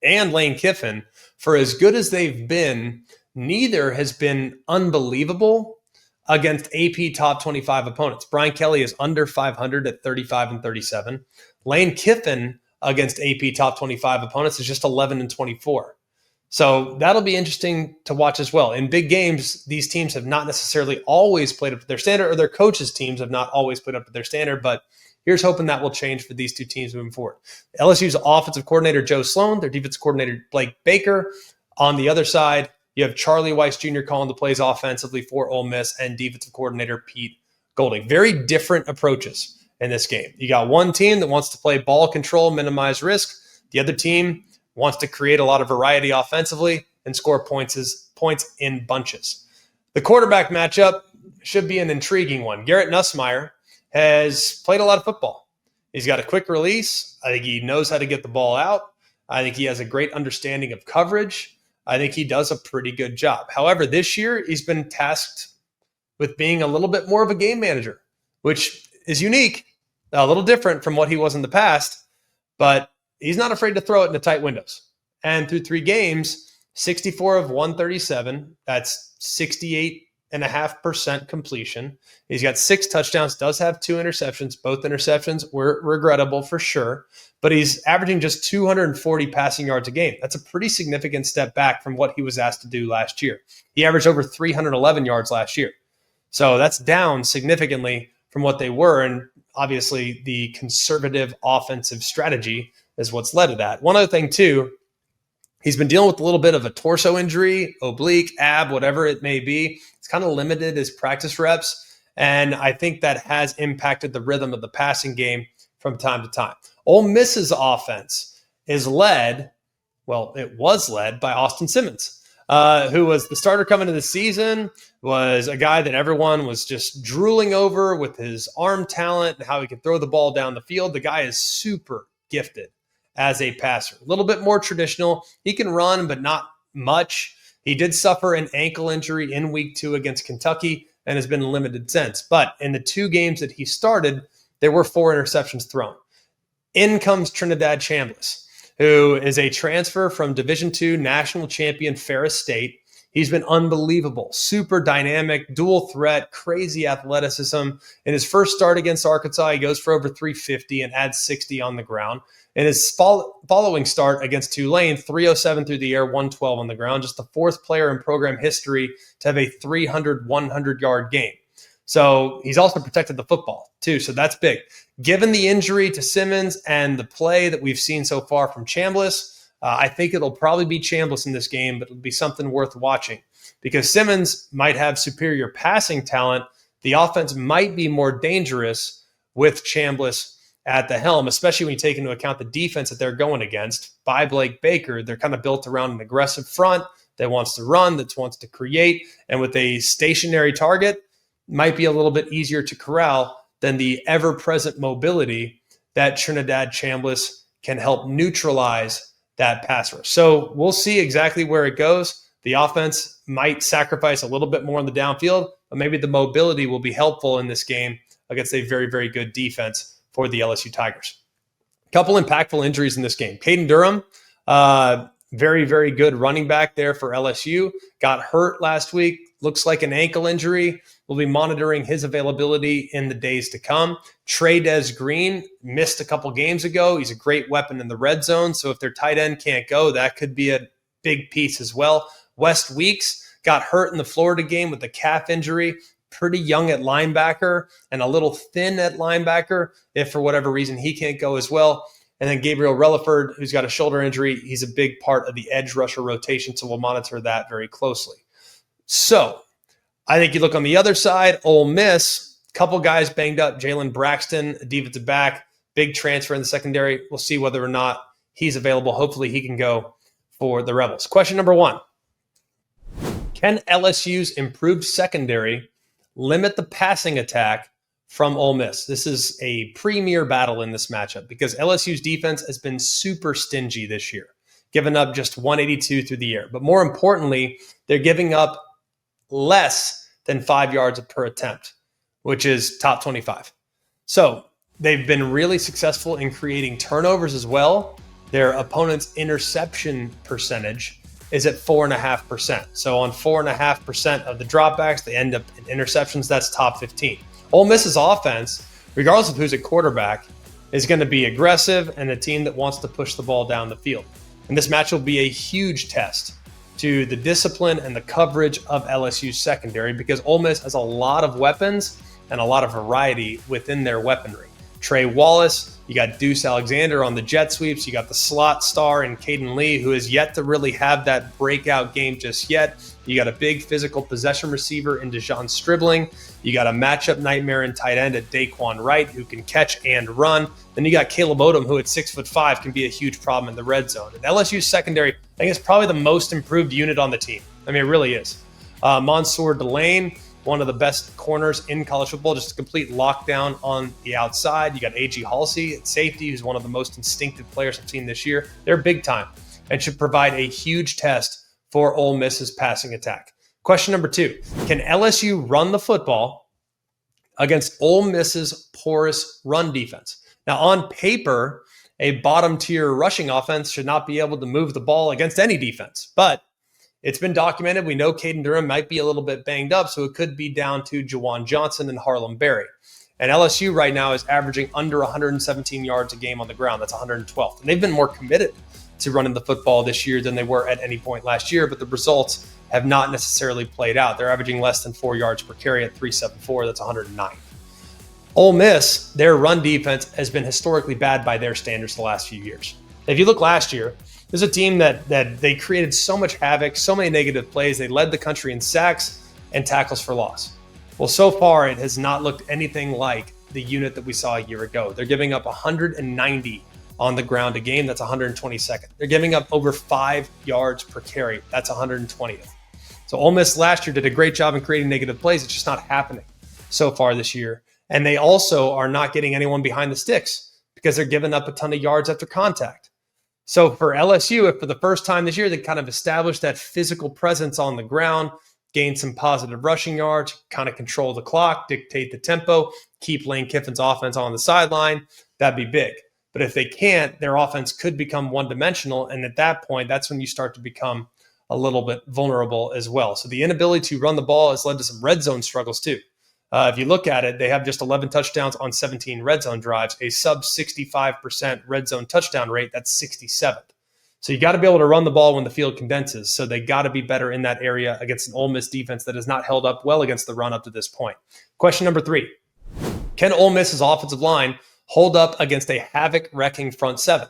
and Lane Kiffin, for as good as they've been, neither has been unbelievable against AP top 25 opponents. Brian Kelly is under 500 at 35-37. Lane Kiffin against AP top 25 opponents is just 11-24. So that'll be interesting to watch as well. In big games, these teams have not necessarily always played up to their standard, or their coaches' teams have not always played up to their standard, but here's hoping that will change for these two teams moving forward. LSU's offensive coordinator, Joe Sloan, their defensive coordinator, Blake Baker. On the other side, you have Charlie Weiss Jr. calling the plays offensively for Ole Miss, and defensive coordinator Pete Golding. Very different approaches in this game. You got one team that wants to play ball control, minimize risk. The other team wants to create a lot of variety offensively and score points in bunches. The quarterback matchup should be an intriguing one. Garrett Nussmeier has played a lot of football. He's got a quick release. I think he knows how to get the ball out. I think he has a great understanding of coverage. I think he does a pretty good job. However, this year he's been tasked with being a little bit more of a game manager, which is unique, a little different from what he was in the past, but he's not afraid to throw it into tight windows. And through 3 games, 64 of 137, that's 68.5% completion. He's got 6 touchdowns, does have 2 interceptions. Both interceptions were regrettable for sure, but he's averaging just 240 passing yards a game. That's a pretty significant step back from what he was asked to do last year. He averaged over 311 yards last year. So that's down significantly from what they were. And obviously the conservative offensive strategy is what's led to that. One other thing too, he's been dealing with a little bit of a torso injury, oblique, ab, whatever it may be. It's kind of limited his practice reps, and I think that has impacted the rhythm of the passing game from time to time. Ole Miss's offense is led, it was led by Austin Simmons, who was the starter coming into the season, was a guy that everyone was just drooling over with his arm talent and how he could throw the ball down the field. The guy is super gifted as a passer. A little bit more traditional. He can run, but not much. He did suffer an ankle injury in week 2 against Kentucky and has been limited since. But in the 2 games that he started, there were 4 interceptions thrown. In comes Trinidad Chambliss, who is a transfer from Division II national champion Ferris State. He's been unbelievable, super dynamic, dual threat, crazy athleticism. In his first start against Arkansas, he goes for over 350 and adds 60 on the ground. In his following start against Tulane, 307 through the air, 112 on the ground, just the 4th player in program history to have a 300, 100-yard game. So he's also protected the football too, so that's big. Given the injury to Simmons and the play that we've seen so far from Chambliss, I think it'll probably be Chambliss in this game, but it'll be something worth watching because Simmons might have superior passing talent. The offense might be more dangerous with Chambliss at the helm, especially when you take into account the defense that they're going against by Blake Baker. They're kind of built around an aggressive front that wants to run, that wants to create, and with a stationary target, might be a little bit easier to corral than the ever-present mobility that Trinidad Chambliss can help neutralize that pass rush. So we'll see exactly where it goes. The offense might sacrifice a little bit more on the downfield, but maybe the mobility will be helpful in this game against a very, very good defense for the LSU Tigers. A couple impactful injuries in this game. Caden Durham, very, very good running back there for LSU, got hurt last week. Looks like an ankle injury. We'll be monitoring his availability in the days to come. Trey Green missed a couple games ago. He's a great weapon in the red zone. So if their tight end can't go, that could be a big piece as well. West Weeks got hurt in the Florida game with a calf injury. Pretty young at linebacker and a little thin at linebacker if for whatever reason he can't go as well. And then Gabriel Relaford, who's got a shoulder injury, he's a big part of the edge rusher rotation, so we'll monitor that very closely. So I think you look on the other side, Ole Miss, couple guys banged up. Jalen Braxton, a defensive back, big transfer in the secondary. We'll see whether or not he's available. Hopefully he can go for the Rebels. Question number 1. Can LSU's improved secondary limit the passing attack from Ole Miss? This is a premier battle in this matchup because LSU's defense has been super stingy this year, giving up just 182 through the air. But more importantly, they're giving up less than 5 yards per attempt, which is top 25. So they've been really successful in creating turnovers as well. Their opponent's interception percentage is at 4.5%. So on 4.5% of the dropbacks, they end up in interceptions. That's top 15. Ole Miss's offense, regardless of who's at quarterback, is going to be aggressive and a team that wants to push the ball down the field. And this match will be a huge test to the discipline and the coverage of LSU's secondary because Ole Miss has a lot of weapons and a lot of variety within their weaponry. Trey Wallace, you got Deuce Alexander on the jet sweeps, you got the slot star in Caden Lee, who has yet to really have that breakout game just yet. You got a big physical possession receiver in Dejon Stribling. You got a matchup nightmare in tight end at Daquan Wright, who can catch and run. Then you got Caleb Odom, who at 6'5" can be a huge problem in the red zone. And LSU's secondary, I think, is probably the most improved unit on the team. I mean, it really is. Mansour Delane, one of the best corners in college football, just a complete lockdown on the outside. You got A.G. Halsey at safety, who's one of the most instinctive players I've seen this year. They're big time and should provide a huge test for Ole Miss's passing attack. Question number 2, can LSU run the football against Ole Miss's porous run defense? Now, on paper, a bottom tier rushing offense should not be able to move the ball against any defense, but it's been documented. We know Caden Durham might be a little bit banged up, so it could be down to Juwan Johnson and Harlem Berry. And LSU right now is averaging under 117 yards a game on the ground. That's 112th. And they've been more committed to running the football this year than they were at any point last year, but the results have not necessarily played out. They're averaging less than 4 yards per carry at 374. That's 109. Ole Miss, their run defense has been historically bad by their standards the last few years. If you look last year, there's a team that they created so much havoc, so many negative plays. They led the country in sacks and tackles for loss. Well, so far, it has not looked anything like the unit that we saw a year ago. They're giving up 190 on the ground a game. That's 122nd. They're giving up over 5 yards per carry. That's 120th. So Ole Miss last year did a great job in creating negative plays. It's just not happening so far this year. And they also are not getting anyone behind the sticks because they're giving up a ton of yards after contact. So for LSU, if for the first time this year, they kind of established that physical presence on the ground, gain some positive rushing yards, kind of control the clock, dictate the tempo, keep Lane Kiffin's offense on the sideline, that'd be big. But if they can't, their offense could become one-dimensional. And at that point, that's when you start to become a little bit vulnerable as well. So the inability to run the ball has led to some red zone struggles too. If you look at it, they have just 11 touchdowns on 17 red zone drives, a sub 65% red zone touchdown rate. That's 67th. So you got to be able to run the ball when the field condenses. So they got to be better in that area against an Ole Miss defense that has not held up well against the run up to this point. Question number 3, can Ole Miss's offensive line hold up against a havoc-wrecking front seven?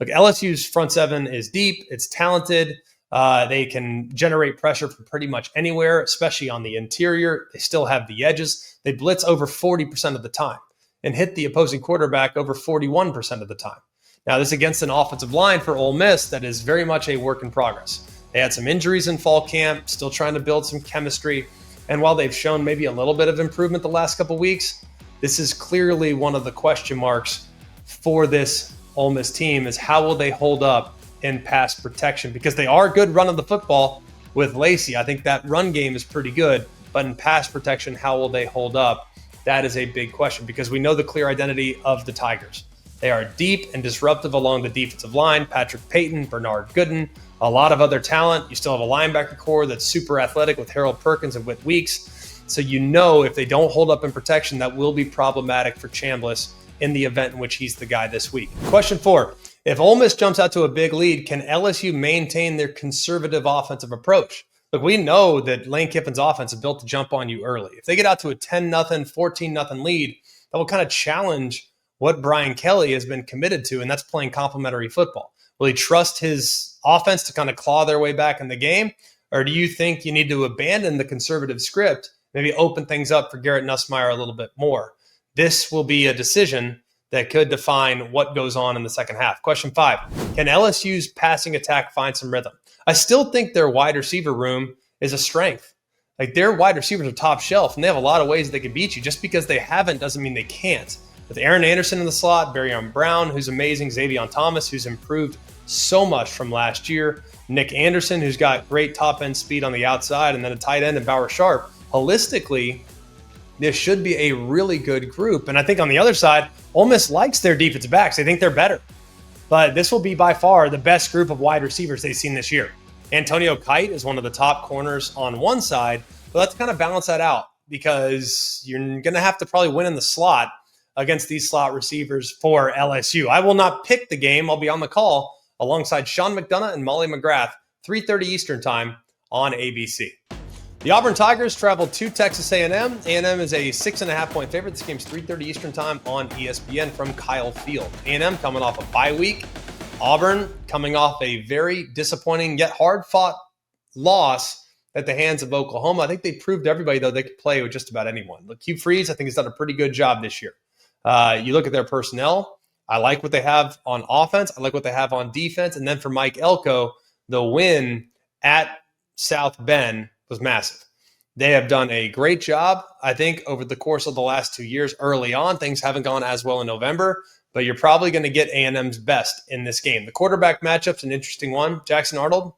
Look, LSU's front seven is deep. It's talented. They can generate pressure from pretty much anywhere, especially on the interior. They still have the edges. They blitz over 40% of the time and hit the opposing quarterback over 41% of the time. Now, this is against an offensive line for Ole Miss that is very much a work in progress. They had some injuries in fall camp, still trying to build some chemistry. And while they've shown maybe a little bit of improvement the last couple of weeks, this is clearly one of the question marks for this Ole Miss team is how will they hold up in pass protection, because they are good running the football with Lacey. I think that run game is pretty good, but in pass protection, how will they hold up? That is a big question because we know the clear identity of the Tigers. They are deep and disruptive along the defensive line. Patrick Payton, Bernard Gooden, a lot of other talent. You still have a linebacker core that's super athletic with Harold Perkins and Whit Weeks. So you know if they don't hold up in protection, that will be problematic for Chambliss in the event in which he's the guy this week. Question 4. If Ole Miss jumps out to a big lead, can LSU maintain their conservative offensive approach? Look, we know that Lane Kiffin's offense is built to jump on you early. If they get out to a 10-0, 14-0 lead, that will kind of challenge what Brian Kelly has been committed to, and that's playing complementary football. Will he trust his offense to kind of claw their way back in the game, Or do you think you need to abandon the conservative script, maybe open things up for Garrett Nussmeier a little bit more? This will be a decision that could define what goes on in the second half. Question 5, can LSU's passing attack find some rhythm? I still think their wide receiver room is a strength. Like, their wide receivers are top shelf, and they have a lot of ways they can beat you. Just because they haven't doesn't mean they can't. With Aaron Anderson in the slot, Barryon Brown, who's amazing, Xavier Thomas, who's improved so much from last year, Nick Anderson, who's got great top-end speed on the outside, and then a tight end in Bauer Sharp. Holistically, this should be a really good group. And I think on the other side, Ole Miss likes their defensive backs. They think they're better. But this will be by far the best group of wide receivers they've seen this year. Antonio Kite is one of the top corners on one side, but let's kind of balance that out because you're going to have to probably win in the slot against these slot receivers for LSU. I will not pick the game. I'll be on the call alongside Sean McDonough and Molly McGrath, 3:30 Eastern time on ABC. The Auburn Tigers traveled to Texas A&M. A&M is a 6.5-point favorite. This game's 3:30 Eastern time on ESPN from Kyle Field. A&M coming off a bye week. Auburn coming off a very disappointing yet hard-fought loss at the hands of Oklahoma. I think they proved to everybody, though, they could play with just about anyone. Look, Hugh Freeze, I think, has done a pretty good job this year. You look at their personnel. I like what they have on offense. I like what they have on defense. And then for Mike Elko, the win at South Bend was massive. They have done a great job, I think, over the course of the last 2 years. Early on, things haven't gone as well in November, but you're probably going to get A&M's best in this game. The quarterback matchup's an interesting one. Jackson Arnold,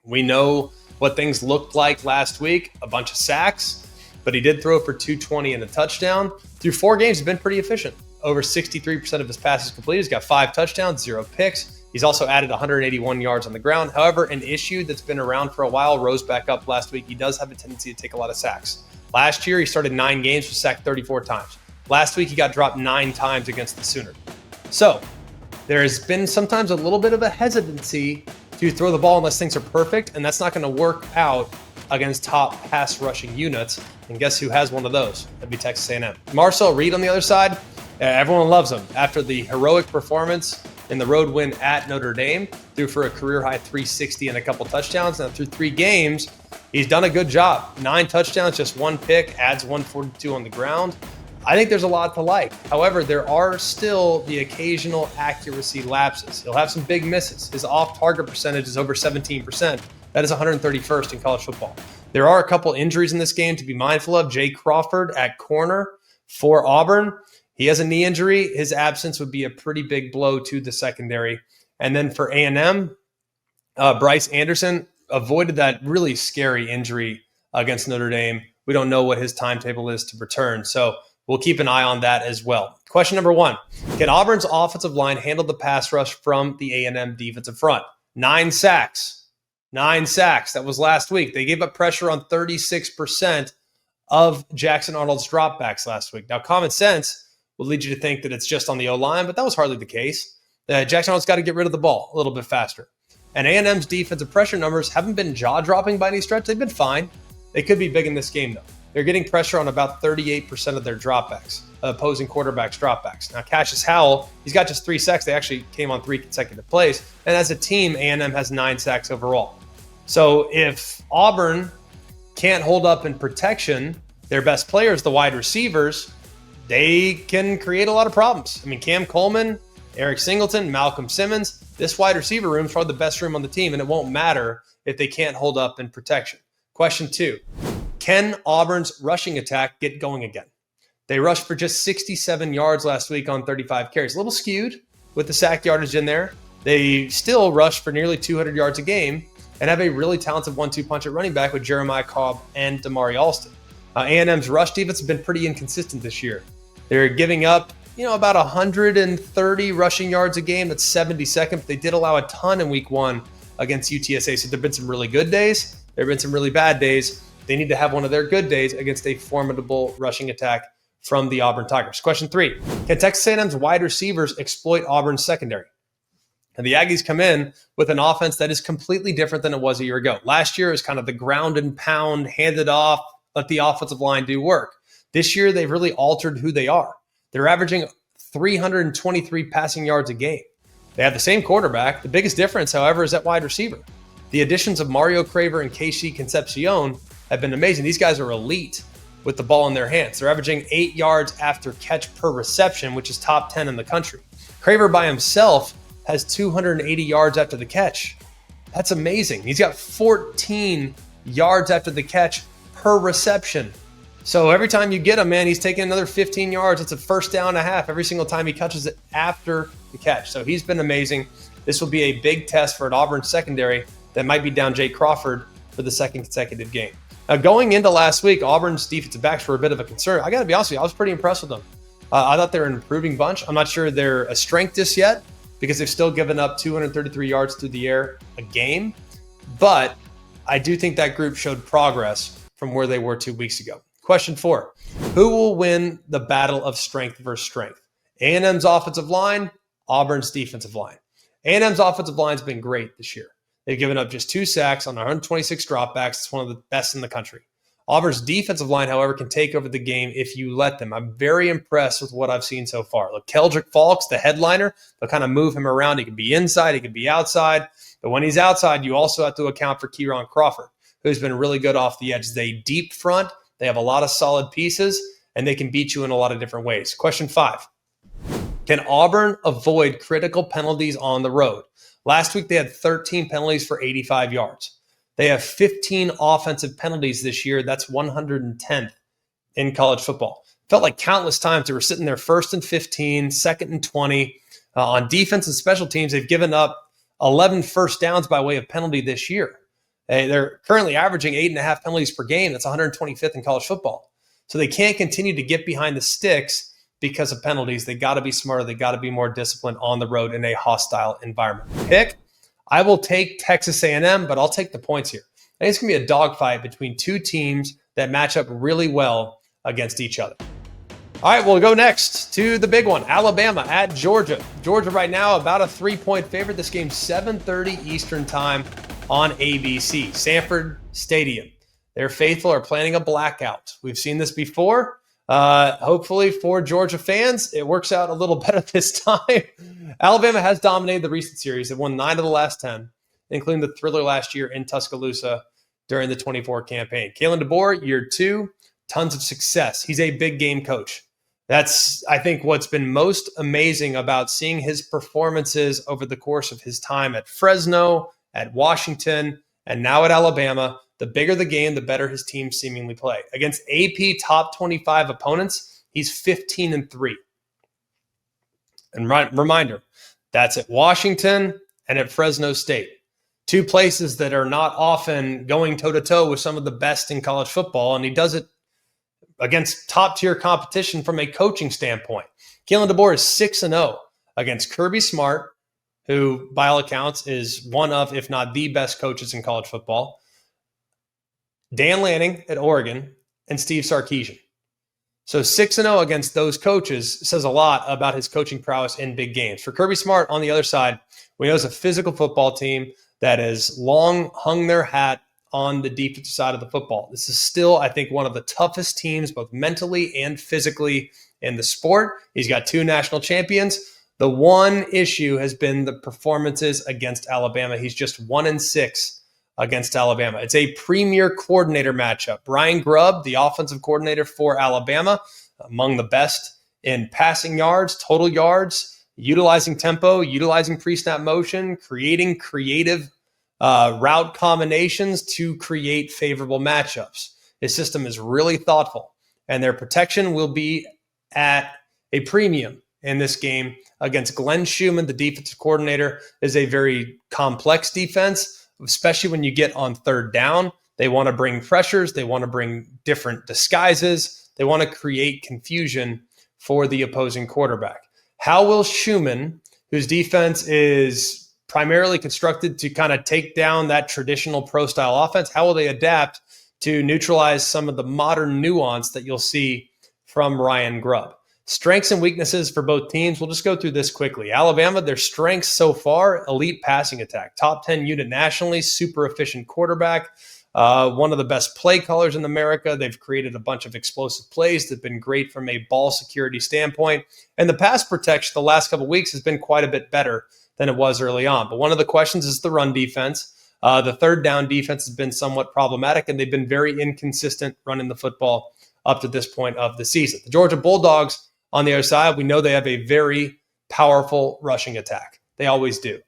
we know what things looked like last week, a bunch of sacks, but he did throw for 220 and a touchdown. Through 4 games, he's been pretty efficient. Over 63% of his passes completed. He's got 5 touchdowns, 0 picks. He's also added 181 yards on the ground. However, an issue that's been around for a while rose back up last week. He does have a tendency to take a lot of sacks. Last year, he started 9 games, was sacked 34 times. Last week, he got dropped 9 times against the Sooners. So there has been sometimes a little bit of a hesitancy to throw the ball unless things are perfect, and that's not going to work out against top pass rushing units. And guess who has one of those? That'd be Texas A&M. Marcel Reed on the other side, everyone loves him. After the heroic performance in the road win at Notre Dame, threw for a career-high 360 and a couple touchdowns. Now, through 3 games, he's done a good job. 9 touchdowns, just 1 pick, adds 142 on the ground. I think there's a lot to like. However, there are still the occasional accuracy lapses. He'll have some big misses. His off-target percentage is over 17%. That is 131st in college football. There are a couple injuries in this game to be mindful of. Jay Crawford at corner for Auburn. He has a knee injury. His absence would be a pretty big blow to the secondary. And then for A&M, Bryce Anderson avoided that really scary injury against Notre Dame. We don't know what his timetable is to return, so we'll keep an eye on that as well. Question number 1, can Auburn's offensive line handle the pass rush from the A&M defensive front? 9 sacks. 9 sacks. That was last week. They gave up pressure on 36% of Jackson Arnold's dropbacks last week. Now, common sense would lead you to think that it's just on the O-line, but that was hardly the case. Jackson Arnold's got to get rid of the ball a little bit faster. And A&M's defensive pressure numbers haven't been jaw-dropping by any stretch. They've been fine. They could be big in this game, though. They're getting pressure on about 38% of their dropbacks, opposing quarterbacks' dropbacks. Now, Cassius Howell, he's got just 3 sacks. They actually came on 3 consecutive plays. And as a team, A&M has 9 sacks overall. So if Auburn can't hold up in protection, their best players, the wide receivers, they can create a lot of problems. I mean, Cam Coleman, Eric Singleton, Malcolm Simmons, this wide receiver room is probably the best room on the team, and it won't matter if they can't hold up in protection. Question 2, can Auburn's rushing attack get going again? They rushed for just 67 yards last week on 35 carries. A little skewed with the sack yardage in there. They still rush for nearly 200 yards a game and have a really talented 1-2 punch at running back with Jeremiah Cobb and Damari Alston. A&M's rush defense has been pretty inconsistent this year. They're giving up, about 130 rushing yards a game. That's 72nd. But they did allow a ton in week 1 against UTSA. So there have been some really good days. There have been some really bad days. They need to have one of their good days against a formidable rushing attack from the Auburn Tigers. Question 3, can Texas A&M's wide receivers exploit Auburn's secondary? And the Aggies come in with an offense that is completely different than it was a year ago. Last year is kind of the ground and pound, hand it off, let the offensive line do work. This year, they've really altered who they are. They're averaging 323 passing yards a game. They have the same quarterback. The biggest difference, however, is at wide receiver. The additions of Mario Craver and KC Concepcion have been amazing. These guys are elite with the ball in their hands. They're averaging 8 yards after catch per reception, which is top 10 in the country. Craver by himself has 280 yards after the catch. That's amazing. He's got 14 yards after the catch per reception. So every time you get him, man, he's taking another 15 yards. It's a first down and a half every single time he catches it after the catch. So he's been amazing. This will be a big test for an Auburn secondary that might be down Jake Crawford for the second consecutive game. Now, going into last week, Auburn's defensive backs were a bit of a concern. I got to be honest with you, I was pretty impressed with them. I thought they're an improving bunch. I'm not sure they're a strength just yet because they've still given up 233 yards through the air a game. But I do think that group showed progress from where they were 2 weeks ago. Question 4, who will win the battle of strength versus strength? A&M's offensive line, Auburn's defensive line. A&M's offensive line has been great this year. They've given up just 2 sacks on 126 dropbacks. It's one of the best in the country. Auburn's defensive line, however, can take over the game if you let them. I'm very impressed with what I've seen so far. Look, Keldrick Falks, the headliner, they'll kind of move him around. He can be inside, he can be outside. But when he's outside, you also have to account for Kieran Crawford, who's been really good off the edge. They deep front. They have a lot of solid pieces, and they can beat you in a lot of different ways. Question 5, can Auburn avoid critical penalties on the road? Last week, they had 13 penalties for 85 yards. They have 15 offensive penalties this year. That's 110th in college football. Felt like countless times they were sitting there 1st and 15, 2nd and 20. On defense and special teams, they've given up 11 first downs by way of penalty this year. They're currently averaging 8.5 penalties per game. That's 125th in college football. So they can't continue to get behind the sticks because of penalties. They got to be smarter. They got to be more disciplined on the road in a hostile environment. Pick, I will take Texas A&M, but I'll take the points here. I think it's going to be a dogfight between 2 teams that match up really well against each other. All right, we'll go next to the big one, Alabama at Georgia. Georgia right now about a 3-point favorite. This game's 7:30 Eastern time on ABC, Sanford Stadium. Their faithful are planning a blackout. We've seen this before. Hopefully for Georgia fans, it works out a little better this time. Alabama has dominated the recent series. They've won 9 of the last 10, including the thriller last year in Tuscaloosa during the 24 campaign. Kalen DeBoer, year 2, tons of success. He's a big game coach. That's, I think, what's been most amazing about seeing his performances over the course of his time at Fresno, at Washington, and now at Alabama. The bigger the game, the better his teams seemingly play. Against AP top 25 opponents, he's 15-3. And reminder, that's at Washington and at Fresno State. 2 places that are not often going toe-to-toe with some of the best in college football, and he does it against top-tier competition from a coaching standpoint. Kalen DeBoer is 6-0 against Kirby Smart, who, by all accounts, is one of, if not the best coaches in college football, Dan Lanning at Oregon, and Steve Sarkisian. So 6-0 against those coaches says a lot about his coaching prowess in big games. For Kirby Smart, on the other side, we know it's a physical football team that has long hung their hat on the defensive side of the football. This is still, I think, one of the toughest teams, both mentally and physically in the sport. He's got 2 national champions. The one issue has been the performances against Alabama. He's just 1-6 against Alabama. It's a premier coordinator matchup. Brian Grubb, the offensive coordinator for Alabama, among the best in passing yards, total yards, utilizing tempo, utilizing pre-snap motion, creating creative route combinations to create favorable matchups. His system is really thoughtful, and their protection will be at a premium in this game against Glenn Schumann, the defensive coordinator. Is a very complex defense, especially when you get on 3rd down. They want to bring pressures. They want to bring different disguises. They want to create confusion for the opposing quarterback. How will Schumann, whose defense is primarily constructed to kind of take down that traditional pro-style offense, how will they adapt to neutralize some of the modern nuance that you'll see from Ryan Grubb? Strengths and weaknesses for both teams. We'll just go through this quickly. Alabama, their strengths so far, elite passing attack, top 10 unit nationally, super efficient quarterback, one of the best play callers in America. They've created a bunch of explosive plays that have been great from a ball security standpoint. And the pass protection the last couple of weeks has been quite a bit better than it was early on. But one of the questions is the run defense. The third down defense has been somewhat problematic, and they've been very inconsistent running the football up to this point of the season. The Georgia Bulldogs, on the other side, we know they have a very powerful rushing attack. They always do.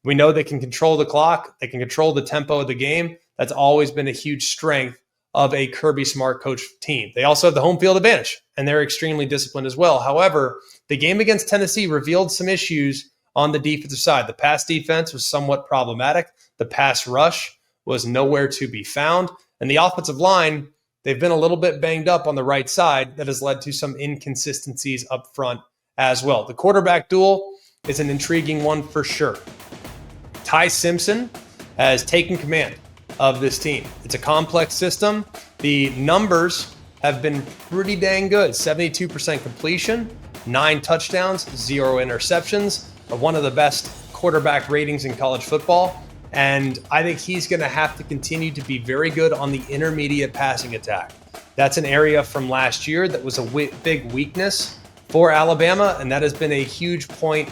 We know they can control the clock. They can control the tempo of the game. That's always been a huge strength of a Kirby Smart coach team. They also have the home field advantage, and they're extremely disciplined as well. However, the game against Tennessee revealed some issues on the defensive side. The pass defense was somewhat problematic. The pass rush was nowhere to be found. And the offensive line, they've been a little bit banged up on the right side. That has led to some inconsistencies up front as well. The quarterback duel is an intriguing one for sure. Ty Simpson has taken command of this team. It's a complex system. The numbers have been pretty dang good. 72% completion, 9 touchdowns, 0 interceptions, one of the best quarterback ratings in college football. And I think he's going to have to continue to be very good on the intermediate passing attack. That's an area from last year that was a big weakness for Alabama, and that has been a huge point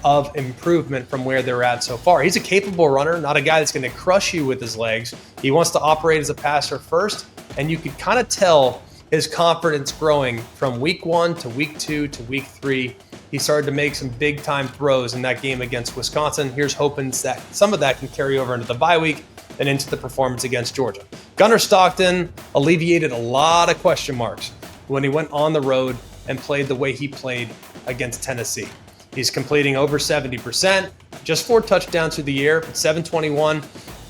of improvement from where they're at so far. He's a capable runner, not a guy that's going to crush you with his legs. He wants to operate as a passer first, and you could kind of tell his confidence growing from week 1 to week 2 to week 3. He started to make some big-time throws in that game against Wisconsin. Here's hoping that some of that can carry over into the bye week and into the performance against Georgia. Gunnar Stockton alleviated a lot of question marks when he went on the road and played the way he played against Tennessee. He's completing over 70%, just 4 touchdowns through the air, 721.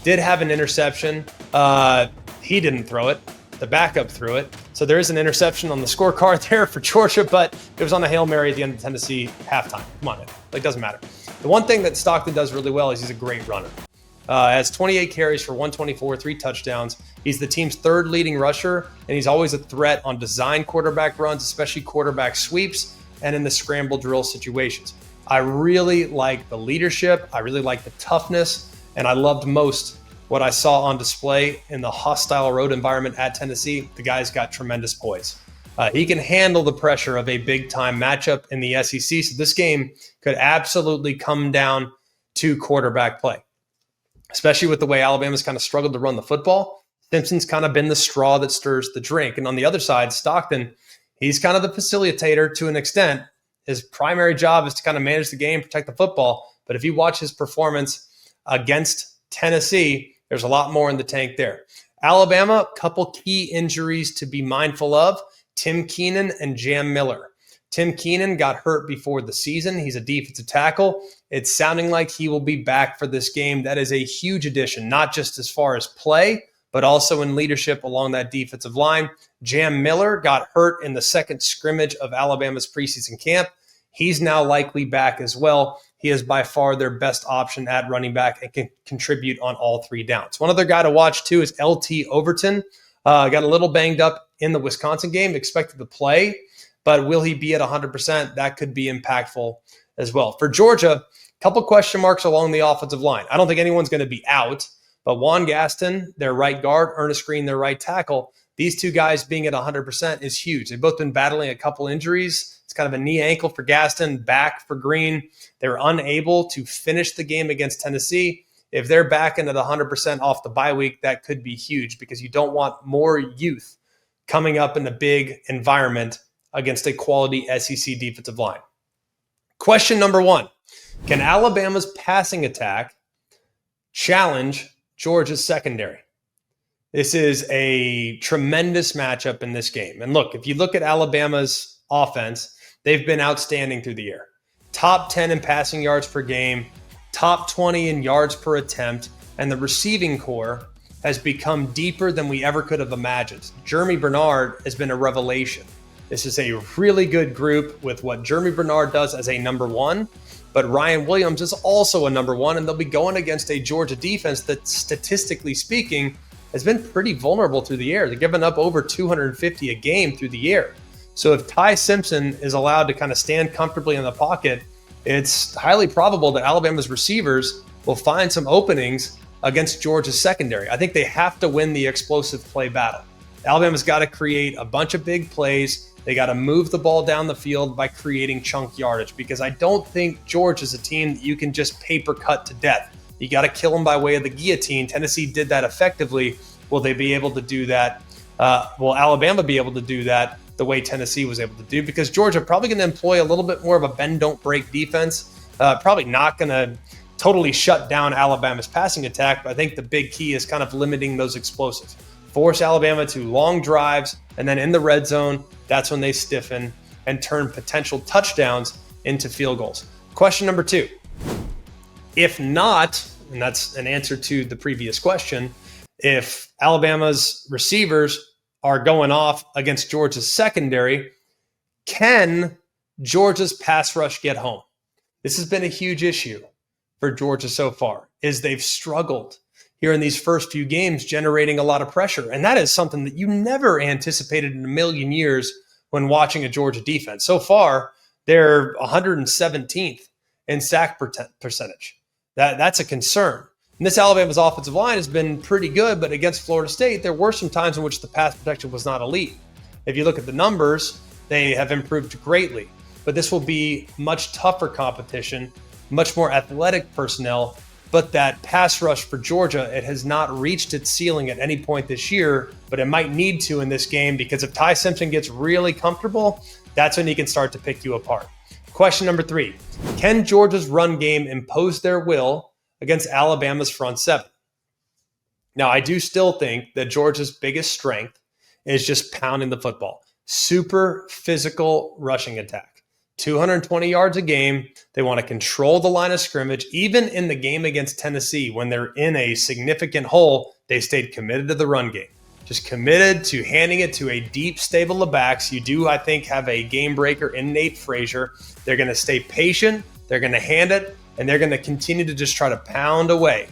Did have an interception. He didn't throw it. The backup threw it. So there is an interception on the scorecard there for Georgia, but it was on a Hail Mary at the end of Tennessee halftime. Come on, it doesn't matter. The one thing that Stockton does really well is he's a great runner. Has 28 carries for 124, 3 touchdowns. He's the team's 3rd leading rusher, and he's always a threat on design quarterback runs, especially quarterback sweeps, and in the scramble drill situations. I really like the leadership. I really like the toughness, and I loved most what I saw on display in the hostile road environment at Tennessee. The guy's got tremendous poise. He can handle the pressure of a big-time matchup in the SEC, so this game could absolutely come down to quarterback play, especially with the way Alabama's kind of struggled to run the football. Simpson's kind of been the straw that stirs the drink. And on the other side, Stockton, he's kind of the facilitator to an extent. His primary job is to kind of manage the game, protect the football. But if you watch his performance against Tennessee, there's a lot more in the tank there. Alabama, a couple key injuries to be mindful of. Tim Keenan and Jam Miller. Tim Keenan got hurt before the season. He's a defensive tackle. It's sounding like he will be back for this game. That is a huge addition, not just as far as play, but also in leadership along that defensive line. Jam Miller got hurt in the second scrimmage of Alabama's preseason camp. He's now likely back as well. He is by far their best option at running back and can contribute on all 3 downs. One other guy to watch too is LT Overton. Got a little banged up in the Wisconsin game, expected to play, but will he be at 100%? That could be impactful as well. For Georgia, a couple question marks along the offensive line. I don't think anyone's going to be out, but Juan Gaston, their right guard, Ernest Green, their right tackle, these 2 guys being at 100% is huge. They've both been battling a couple injuries. It's kind of a knee ankle for Gaston, back for Green. They were unable to finish the game against Tennessee. If they're back into the 100% off the bye week, that could be huge because you don't want more youth coming up in a big environment against a quality SEC defensive line. Question number 1, can Alabama's passing attack challenge Georgia's secondary? This is a tremendous matchup in this game. And look, if you look at Alabama's offense, they've been outstanding through the air. Top 10 in passing yards per game, top 20 in yards per attempt, and the receiving core has become deeper than we ever could have imagined. Jeremy Bernard has been a revelation. This is a really good group with what Jeremy Bernard does as a number 1, but Ryan Williams is also a number 1, and they'll be going against a Georgia defense that, statistically speaking, has been pretty vulnerable through the air. They're giving up over 250 a game through the air. So if Ty Simpson is allowed to kind of stand comfortably in the pocket, it's highly probable that Alabama's receivers will find some openings against Georgia's secondary. I think they have to win the explosive play battle. Alabama's got to create a bunch of big plays. They got to move the ball down the field by creating chunk yardage, because I don't think Georgia's a team that you can just paper cut to death. You got to kill them by way of the guillotine. Tennessee did that effectively. Will they be able to do that? Will Alabama be able to do that the way Tennessee was able to do? Because Georgia probably going to employ a little bit more of a bend, don't break defense. Probably not going to totally shut down Alabama's passing attack, but I think the big key is kind of limiting those explosives. Force Alabama to long drives, and then in the red zone, that's when they stiffen and turn potential touchdowns into field goals. Question number 2. If not, and that's an answer to the previous question, if Alabama's receivers are going off against Georgia's secondary, can Georgia's pass rush get home? This has been a huge issue for Georgia so far, is they've struggled here in these first few games generating a lot of pressure. And that is something that you never anticipated in a million years when watching a Georgia defense. So far, they're 117th in sack percentage. That's a concern. And this Alabama's offensive line has been pretty good, but against Florida State, there were some times in which the pass protection was not elite. If you look at the numbers, they have improved greatly. But this will be much tougher competition, much more athletic personnel. But that pass rush for Georgia, it has not reached its ceiling at any point this year, but it might need to in this game, because if Ty Simpson gets really comfortable, that's when he can start to pick you apart. Question number 3, can Georgia's run game impose their will against Alabama's front seven? Now, I do still think that Georgia's biggest strength is just pounding the football. Super physical rushing attack. 220 yards a game. They want to control the line of scrimmage. Even in the game against Tennessee, when they're in a significant hole, they stayed committed to the run game. Just committed to handing it to a deep stable of backs. You do, I think, have a game breaker in Nate Frazier. They're going to stay patient. They're going to hand it, and they're going to continue to just try to pound away,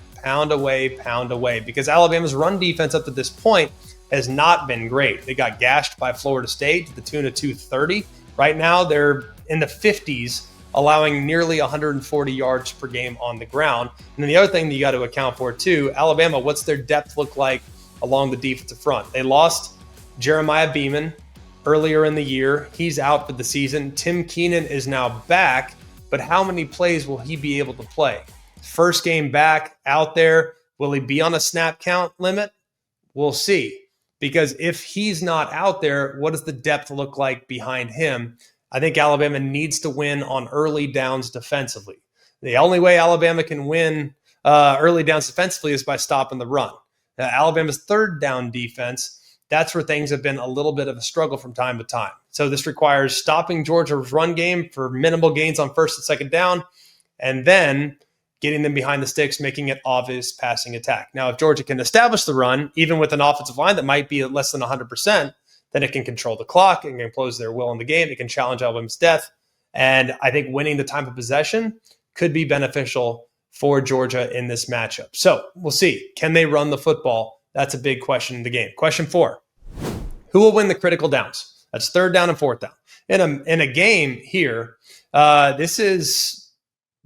because Alabama's run defense up to this point has not been great. They got gashed by Florida State to the tune of 230. Right now, they're in the 50s, allowing nearly 140 yards per game on the ground. And then the other thing that you got to account for too, Alabama, what's their depth look like along the defensive front? They lost Jeremiah Beeman earlier in the year. He's out for the season. Tim Keenan is now back, but how many plays will he be able to play? First game back out there. Will he be on a snap count limit? We'll see. Because if he's not out there, what does the depth look like behind him? I think Alabama needs to win on early downs defensively. The only way Alabama can win early downs defensively is by stopping the run. Alabama's third down defense, that's where things have been a little bit of a struggle from time to time. So this requires stopping Georgia's run game for minimal gains on first and second down, and then getting them behind the sticks, making it obvious passing attack. Now, if Georgia can establish the run, even with an offensive line that might be at less than 100%, then it can control the clock, it can impose their will in the game, it can challenge Alabama's depth. And I think winning the time of possession could be beneficial for Georgia in this matchup. So we'll see. Can they run the football? That's a big question in the game. Question 4, who will win the critical downs? That's third down and fourth down. In a game here, this is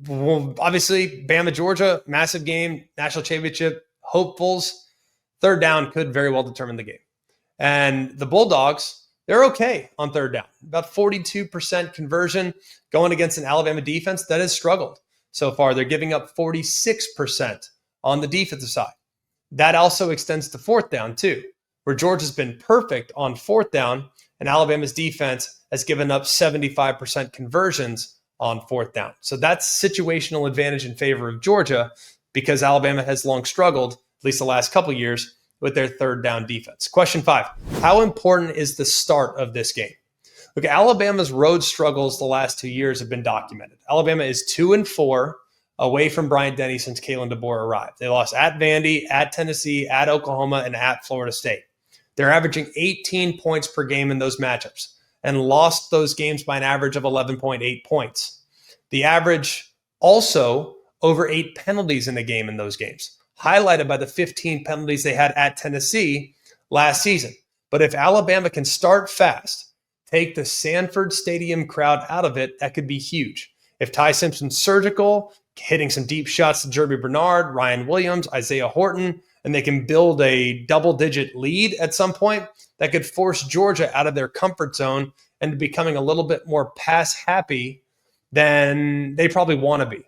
obviously Bama, Georgia, massive game, national championship, hopefuls. Third down could very well determine the game. And the Bulldogs, they're okay on third down. About 42% conversion going against an Alabama defense that has struggled so far. They're giving up 46% on the defensive side. That also extends to fourth down too, where Georgia's been perfect on fourth down, and Alabama's defense has given up 75% conversions on fourth down. So that's situational advantage in favor of Georgia, because Alabama has long struggled, at least the last couple of years, with their third down defense. Question 5, how important is the start of this game? Look, Alabama's road struggles the last 2 years have been documented. Alabama is 2-4 away from Bryant-Denny since Kalen DeBoer arrived. They lost at Vandy, at Tennessee, at Oklahoma, and at Florida State. They're averaging 18 points per game in those matchups and lost those games by an average of 11.8 points. The average also over 8 penalties in the game in those games, highlighted by the 15 penalties they had at Tennessee last season. But if Alabama can start fast, take the Sanford Stadium crowd out of it, that could be huge. If Ty Simpson's surgical, hitting some deep shots to Jeremy Bernard, Ryan Williams, Isaiah Horton, and they can build a double-digit lead at some point, that could force Georgia out of their comfort zone and becoming a little bit more pass-happy than they probably want to be.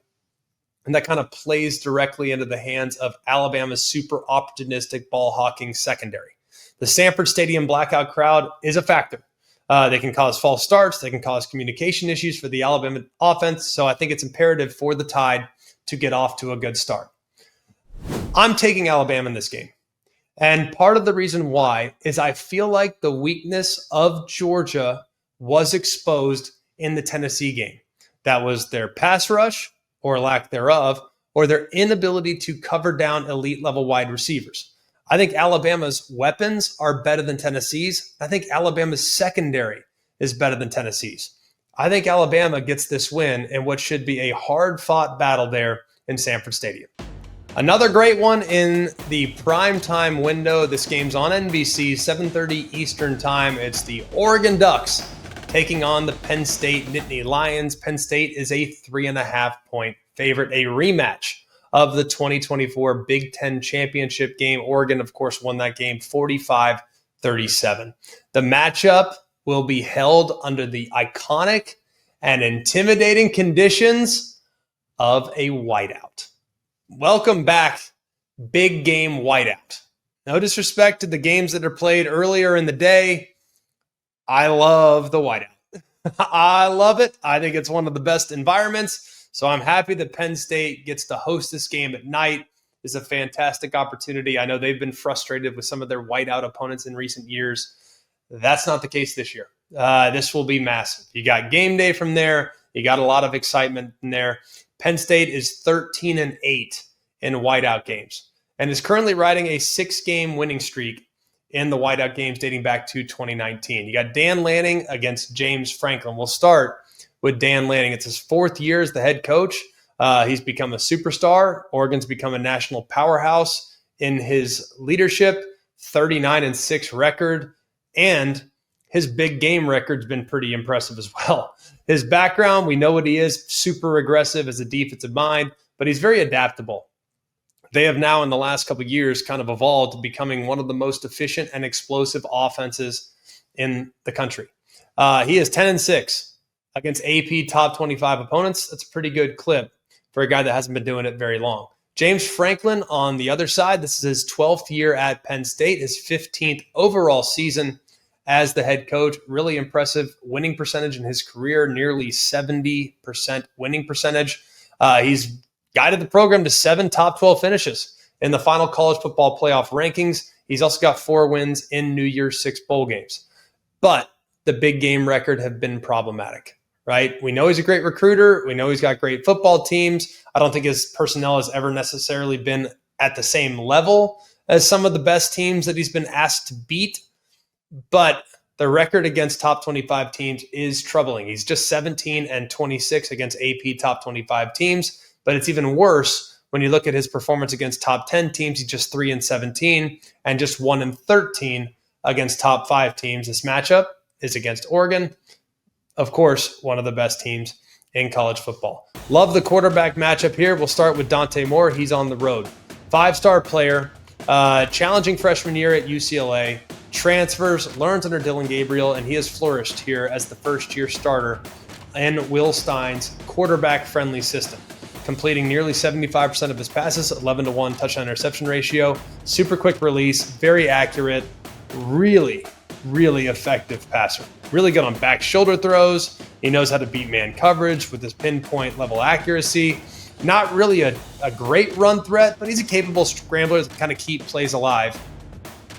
And that kind of plays directly into the hands of Alabama's super opportunistic ball hawking secondary. The Sanford Stadium blackout crowd is a factor. They can cause false starts. They can cause communication issues for the Alabama offense. So I think it's imperative for the Tide to get off to a good start. I'm taking Alabama in this game. And part of the reason why is I feel like the weakness of Georgia was exposed in the Tennessee game. That was their pass rush, or lack thereof, or their inability to cover down elite level wide receivers. I think Alabama's weapons are better than Tennessee's. I think Alabama's secondary is better than Tennessee's. I think Alabama gets this win in what should be a hard-fought battle there in Sanford Stadium. Another great one in the primetime window. This game's on NBC, 7:30 Eastern Time. It's the Oregon Ducks taking on the Penn State Nittany Lions. Penn State is a 3.5-point favorite, a rematch of the 2024 Big Ten Championship game. Oregon, of course, won that game 45-37. The matchup will be held under the iconic and intimidating conditions of a whiteout. Welcome back, big game whiteout. No disrespect to the games that are played earlier in the day. I love the whiteout. I love it. I think it's one of the best environments. So I'm happy that Penn State gets to host this game at night. It's a fantastic opportunity. I know they've been frustrated with some of their whiteout opponents in recent years. That's not the case this year. This will be massive. You got game day from there. You got a lot of excitement in there. Penn State is 13-8 in whiteout games and is currently riding a 6-game winning streak in the whiteout games dating back to 2019. You got Dan Lanning against James Franklin. We'll start with Dan Lanning. It's his 4th year as the head coach. He's become a superstar. Oregon's become a national powerhouse in his leadership, 39-6 record, and his big game record's been pretty impressive as well. His background, we know what he is, super aggressive as a defensive mind, but he's very adaptable. They have now, in the last couple of years, kind of evolved to becoming one of the most efficient and explosive offenses in the country. He is 10-6 against AP top 25 opponents. That's a pretty good clip for a guy that hasn't been doing it very long. James Franklin on the other side, this is his 12th year at Penn State, his 15th overall season as the head coach. Really impressive winning percentage in his career, nearly 70% winning percentage. He's guided the program to 7 top 12 finishes in the final college football playoff rankings. He's also got 4 wins in New Year's 6 bowl games. But the big game record have been problematic, right? We know he's a great recruiter. We know he's got great football teams. I don't think his personnel has ever necessarily been at the same level as some of the best teams that he's been asked to beat. But the record against top 25 teams is troubling. He's just 17-26 against AP top 25 teams. But it's even worse when you look at his performance against top 10 teams. He's just 3-17 and just 1-13 against top 5 teams. This matchup is against Oregon, of course, one of the best teams in college football. Love the quarterback matchup here. We'll start with Dante Moore. He's on the road. 5-star player, challenging freshman year at UCLA, transfers, learns under Dylan Gabriel, and he has flourished here as the first-year starter in Will Stein's quarterback-friendly system, completing nearly 75% of his passes, 11-1 touchdown interception ratio, super quick release, very accurate, really effective passer. Really good on back shoulder throws. He knows how to beat man coverage with his pinpoint level accuracy. Not really a great run threat, but he's a capable scrambler that kind of keep plays alive.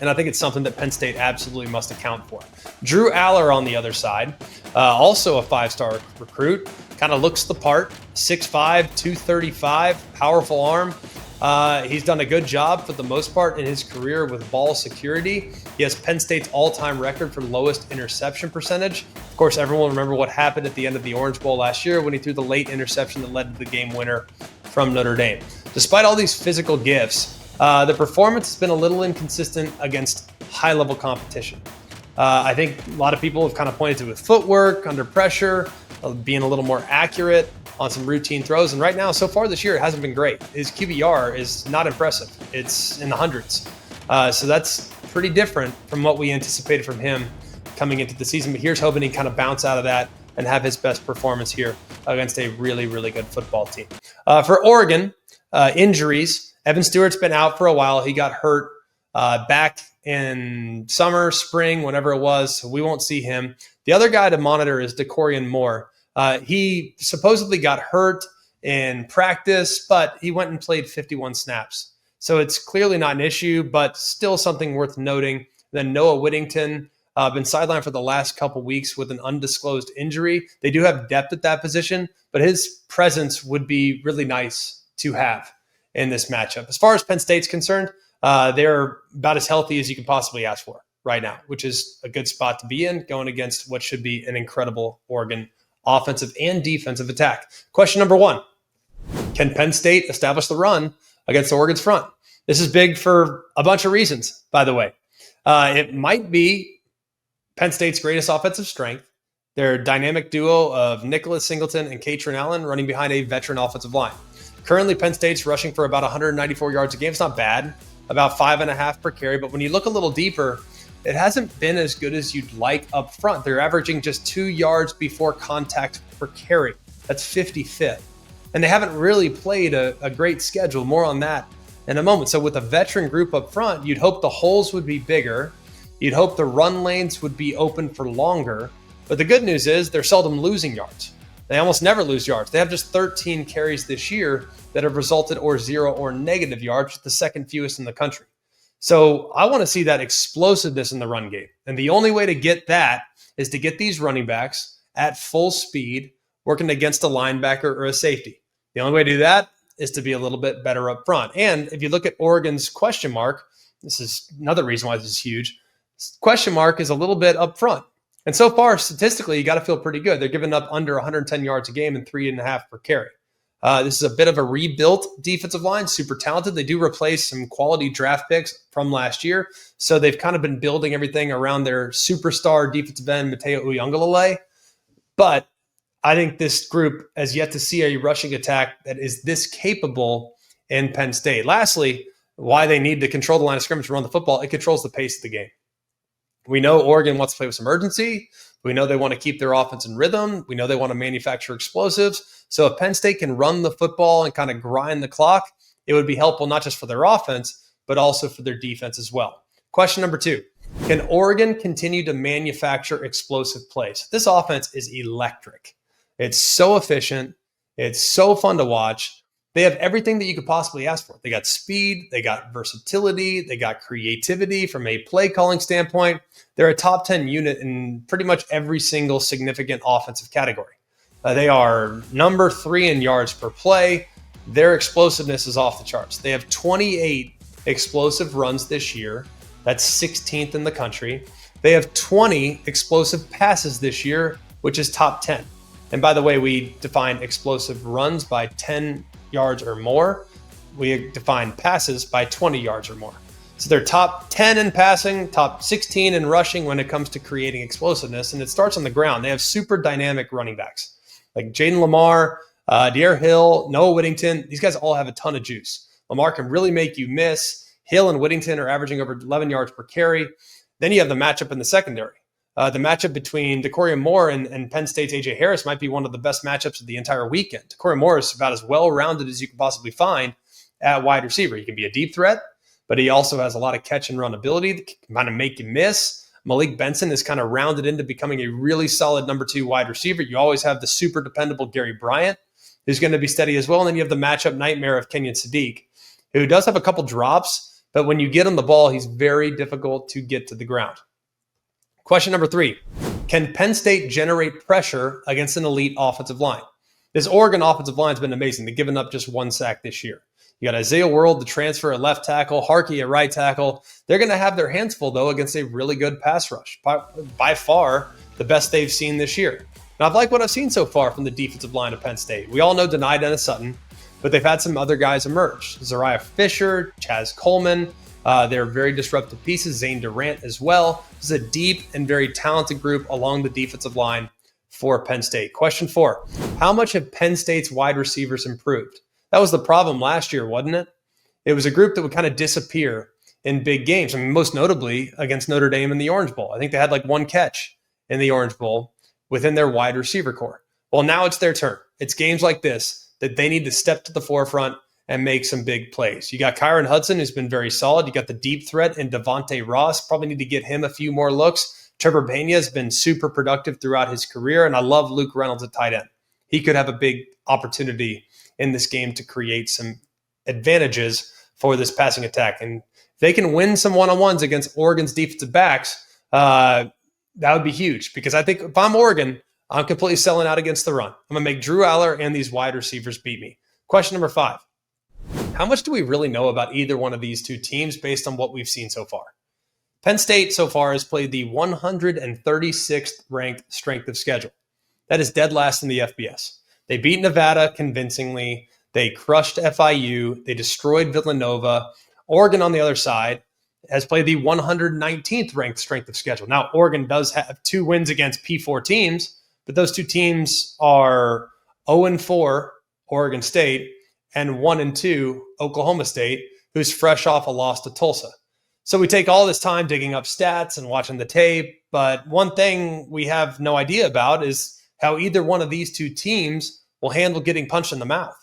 And I think it's something that Penn State absolutely must account for. Drew Aller on the other side, also a 5-star recruit, kind of looks the part, 6'5", 235, powerful arm. He's done a good job for the most part in his career with ball security. He has Penn State's all-time record for lowest interception percentage. Of course, everyone will remember what happened at the end of the Orange Bowl last year when he threw the late interception that led to the game winner from Notre Dame. Despite all these physical gifts, the performance has been a little inconsistent against high-level competition. I think a lot of people have kind of pointed to with footwork, under pressure, being a little more accurate on some routine throws. And right now, so far this year, it hasn't been great. His QBR is not impressive. It's in the hundreds. So that's pretty different from what we anticipated from him coming into the season. But here's hoping he kind of bounce out of that and have his best performance here against a really good football team. For Oregon, injuries. Evan Stewart's been out for a while. He got hurt back in summer, spring, whenever it was. So we won't see him. The other guy to monitor is DeCorian Moore. He supposedly got hurt in practice, but he went and played 51 snaps. So it's clearly not an issue, but still something worth noting. Then Noah Whittington, been sidelined for the last couple weeks with an undisclosed injury. They do have depth at that position, but his presence would be really nice to have in this matchup. As far as Penn State's concerned, they're about as healthy as you can possibly ask for right now, which is a good spot to be in going against what should be an incredible Oregon offensive and defensive attack. Question number 1, can Penn State establish the run against Oregon's front? This is big for a bunch of reasons, by the way. It might be Penn State's greatest offensive strength, their dynamic duo of Nicholas Singleton and Katrin Allen running behind a veteran offensive line. Currently, Penn State's rushing for about 194 yards a game. It's not bad, about 5.5 per carry. But when you look a little deeper, it hasn't been as good as you'd like up front. They're averaging just 2 yards before contact per carry. That's 55th. And they haven't really played a great schedule. More on that in a moment. So with a veteran group up front, you'd hope the holes would be bigger. You'd hope the run lanes would be open for longer. But the good news is they're seldom losing yards. They almost never lose yards. They have just 13 carries this year that have resulted or 0 or negative yards, the second fewest in the country. So I want to see that explosiveness in the run game. And the only way to get that is to get these running backs at full speed, working against a linebacker or a safety. The only way to do that is to be a little bit better up front. And if you look at Oregon's question mark, this is another reason why this is huge. Question mark is a little bit up front. And so far, statistically, you got to feel pretty good. They're giving up under 110 yards a game and 3.5 per carry. This is a bit of a rebuilt defensive line, super talented. They do replace some quality draft picks from last year. So they've kind of been building everything around their superstar defensive end, Mateo Uiagalelei. But I think this group has yet to see a rushing attack that is this capable in Penn State. Lastly, why they need to control the line of scrimmage and run the football, it controls the pace of the game. We know Oregon wants to play with some urgency. We know they want to keep their offense in rhythm. We know they want to manufacture explosives. So if Penn State can run the football and kind of grind the clock, it would be helpful not just for their offense, but also for their defense as well. Question number 2, can Oregon continue to manufacture explosive plays? This offense is electric. It's so efficient. It's so fun to watch. They have everything that you could possibly ask for. They got speed, they got versatility, they got creativity from a play calling standpoint. They're a top 10 unit in pretty much every single significant offensive category. They are number 3 in yards per play. Their explosiveness is off the charts. They have 28 explosive runs this year. That's 16th in the country. They have 20 explosive passes this year, which is top 10. And by the way, we define explosive runs by 10 yards or more. We define passes by 20 yards or more. So they're top 10 in passing, top 16 in rushing when it comes to creating explosiveness. And it starts on the ground. They have super dynamic running backs like Jaden Lamar, De'Aaron Hill, Noah Whittington. These guys all have a ton of juice. Lamar can really make you miss. Hill and Whittington are averaging over 11 yards per carry. Then you have the matchup in the secondary. The matchup between DeCorian Moore and Penn State's A.J. Harris might be one of the best matchups of the entire weekend. DeCorian Moore is about as well-rounded as you can possibly find at wide receiver. He can be a deep threat, but he also has a lot of catch and run ability that can kind of make you miss. Malik Benson is kind of rounded into becoming a really solid number 2 wide receiver. You always have the super dependable Gary Bryant, who's going to be steady as well. And then you have the matchup nightmare of Kenyon Sadiq, who does have a couple drops, but when you get him the ball, he's very difficult to get to the ground. Question number 3, can Penn State generate pressure against an elite offensive line? This Oregon offensive line has been amazing. They've given up just 1 sack this year. You got Isaiah World, the transfer at left tackle, Harkey at right tackle. They're going to have their hands full, though, against a really good pass rush. By far, the best they've seen this year. And I've liked what I've seen so far from the defensive line of Penn State. We all know Denai Dennis Sutton, but they've had some other guys emerge. Zariah Fisher, Chaz Coleman. They're very disruptive pieces. Zane Durant as well. This is a deep and very talented group along the defensive line for Penn State. Question 4, how much have Penn State's wide receivers improved? That was the problem last year, wasn't it? It was a group that would kind of disappear in big games. I mean, most notably against Notre Dame in the Orange Bowl. I think they had like 1 catch in the Orange Bowl within their wide receiver core. Well, now it's their turn. It's games like this that they need to step to the forefront and make some big plays. You got Kyron Hudson, who's been very solid. You got the deep threat in Devontae Ross. Probably need to get him a few more looks. Trevor Pena has been super productive throughout his career, and I love Luke Reynolds at tight end. He could have a big opportunity in this game to create some advantages for this passing attack. And if they can win some one-on-ones against Oregon's defensive backs, that would be huge, because I think if I'm Oregon, I'm completely selling out against the run. I'm going to make Drew Aller and these wide receivers beat me. Question number 5. How much do we really know about either one of these two teams based on what we've seen so far? Penn State so far has played the 136th ranked strength of schedule. That is dead last in the FBS. They beat Nevada convincingly. They crushed FIU. They destroyed Villanova. Oregon, on the other side, has played the 119th ranked strength of schedule. Now, Oregon does have 2 wins against P4 teams, but those 2 teams are 0-4, Oregon State, and 1-2, Oklahoma State, who's fresh off a loss to Tulsa. So we take all this time digging up stats and watching the tape, but one thing we have no idea about is how either one of these 2 teams will handle getting punched in the mouth.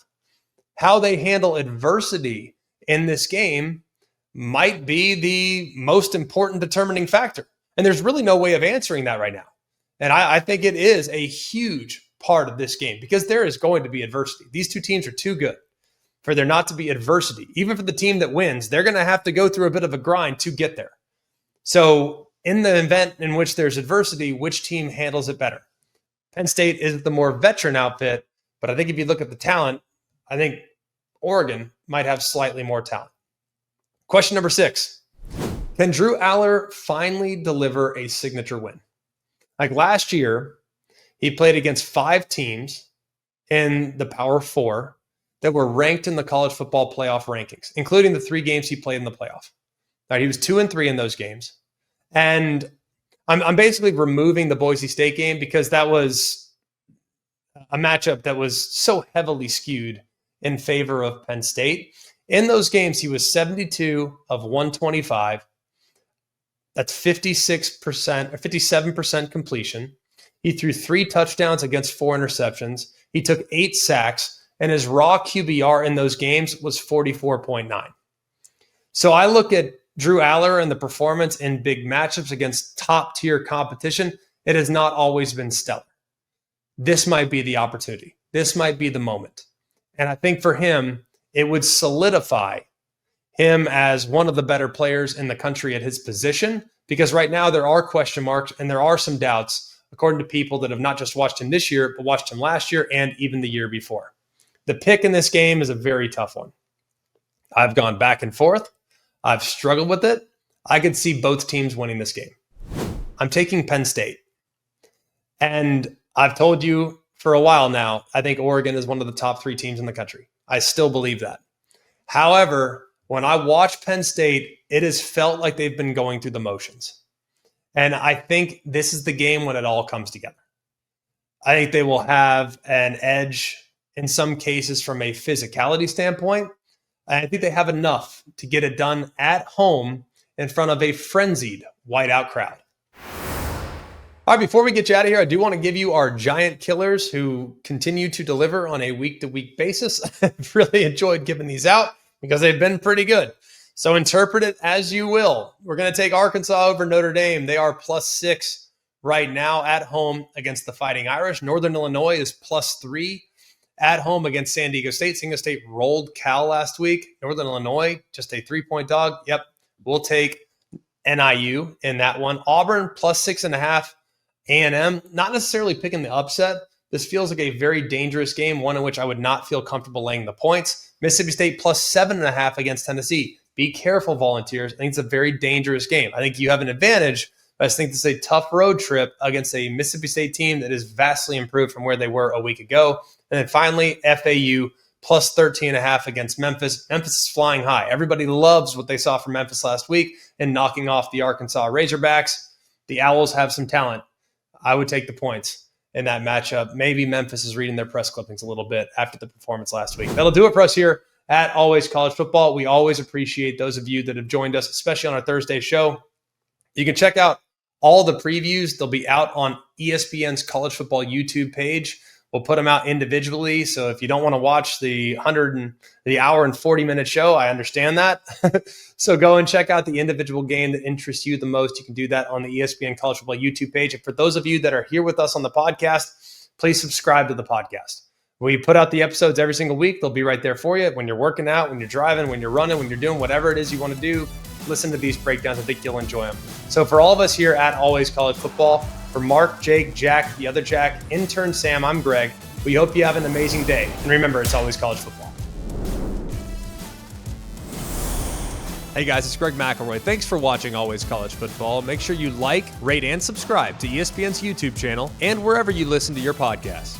How they handle adversity in this game might be the most important determining factor. And there's really no way of answering that right now. And I think it is a huge part of this game, because there is going to be adversity. These 2 teams are too good for there not to be adversity. Even for the team that wins, they're going to have to go through a bit of a grind to get there. So in the event in which there's adversity, which team handles it better? Penn State is the more veteran outfit, but I think if you look at the talent, I think Oregon might have slightly more talent. Question number 6. Can Drew Aller finally deliver a signature win? Like last year, he played against 5 teams in the Power 4 that were ranked in the college football playoff rankings, including the 3 games he played in the playoff. Right, he was 2-3 in those games. And I'm basically removing the Boise State game because that was a matchup that was so heavily skewed in favor of Penn State. In those games, he was 72 of 125. That's 56% or 57% completion. He threw 3 touchdowns against 4 interceptions. He took 8 sacks, and his raw QBR in those games was 44.9. So I look at Drew Aller and the performance in big matchups against top-tier competition. It has not always been stellar. This might be the opportunity. This might be the moment. And I think for him, it would solidify him as one of the better players in the country at his position, because right now there are question marks and there are some doubts, according to people that have not just watched him this year, but watched him last year and even the year before. The pick in this game is a very tough one. I've gone back and forth. I've struggled with it. I could see both teams winning this game. I'm taking Penn State. And I've told you for a while now, I think Oregon is one of the top 3 teams in the country. I still believe that. However, when I watch Penn State, it has felt like they've been going through the motions. And I think this is the game when it all comes together. I think they will have an edge in some cases from a physicality standpoint. I think they have enough to get it done at home in front of a frenzied whiteout crowd. All right, before we get you out of here, I do want to give you our giant killers who continue to deliver on a week-to-week basis. I've really enjoyed giving these out because they've been pretty good. So interpret it as you will. We're going to take Arkansas over Notre Dame. They are +6 right now at home against the Fighting Irish. Northern Illinois is +3 at home against San Diego State. San Diego State rolled Cal last week. Northern Illinois, just a 3-point dog. Yep, we'll take NIU in that one. Auburn +6.5. A&M, not necessarily picking the upset. This feels like a very dangerous game, one in which I would not feel comfortable laying the points. Mississippi State +7.5 against Tennessee. Be careful, Volunteers. I think it's a very dangerous game. I think you have an advantage, but I just think this is a tough road trip against a Mississippi State team that is vastly improved from where they were a week ago. And then finally, FAU +13.5 against Memphis. Memphis is flying high. Everybody loves what they saw from Memphis last week and knocking off the Arkansas Razorbacks. The Owls have some talent. I would take the points in that matchup. Maybe Memphis is reading their press clippings a little bit after the performance last week. That'll do it for us here at Always College Football. We always appreciate those of you that have joined us, especially on our Thursday show. You can check out all the previews. They'll be out on ESPN's College Football YouTube page. We'll put them out individually. So if you don't want to watch the hour and 40-minute show, I understand that. So go and check out the individual game that interests you the most. You can do that on the ESPN College Football YouTube page. And for those of you that are here with us on the podcast, please subscribe to the podcast. We put out the episodes every single week. They'll be right there for you when you're working out, when you're driving, when you're running, when you're doing whatever it is you want to do. Listen to these breakdowns. I think you'll enjoy them. So for all of us here at Always College Football, for Mark, Jake, Jack, the other Jack, intern Sam, I'm Greg. We hope you have an amazing day. And remember, it's always college football. Hey guys, it's Greg McElroy. Thanks for watching Always College Football. Make sure you like, rate, and subscribe to ESPN's YouTube channel and wherever you listen to your podcasts.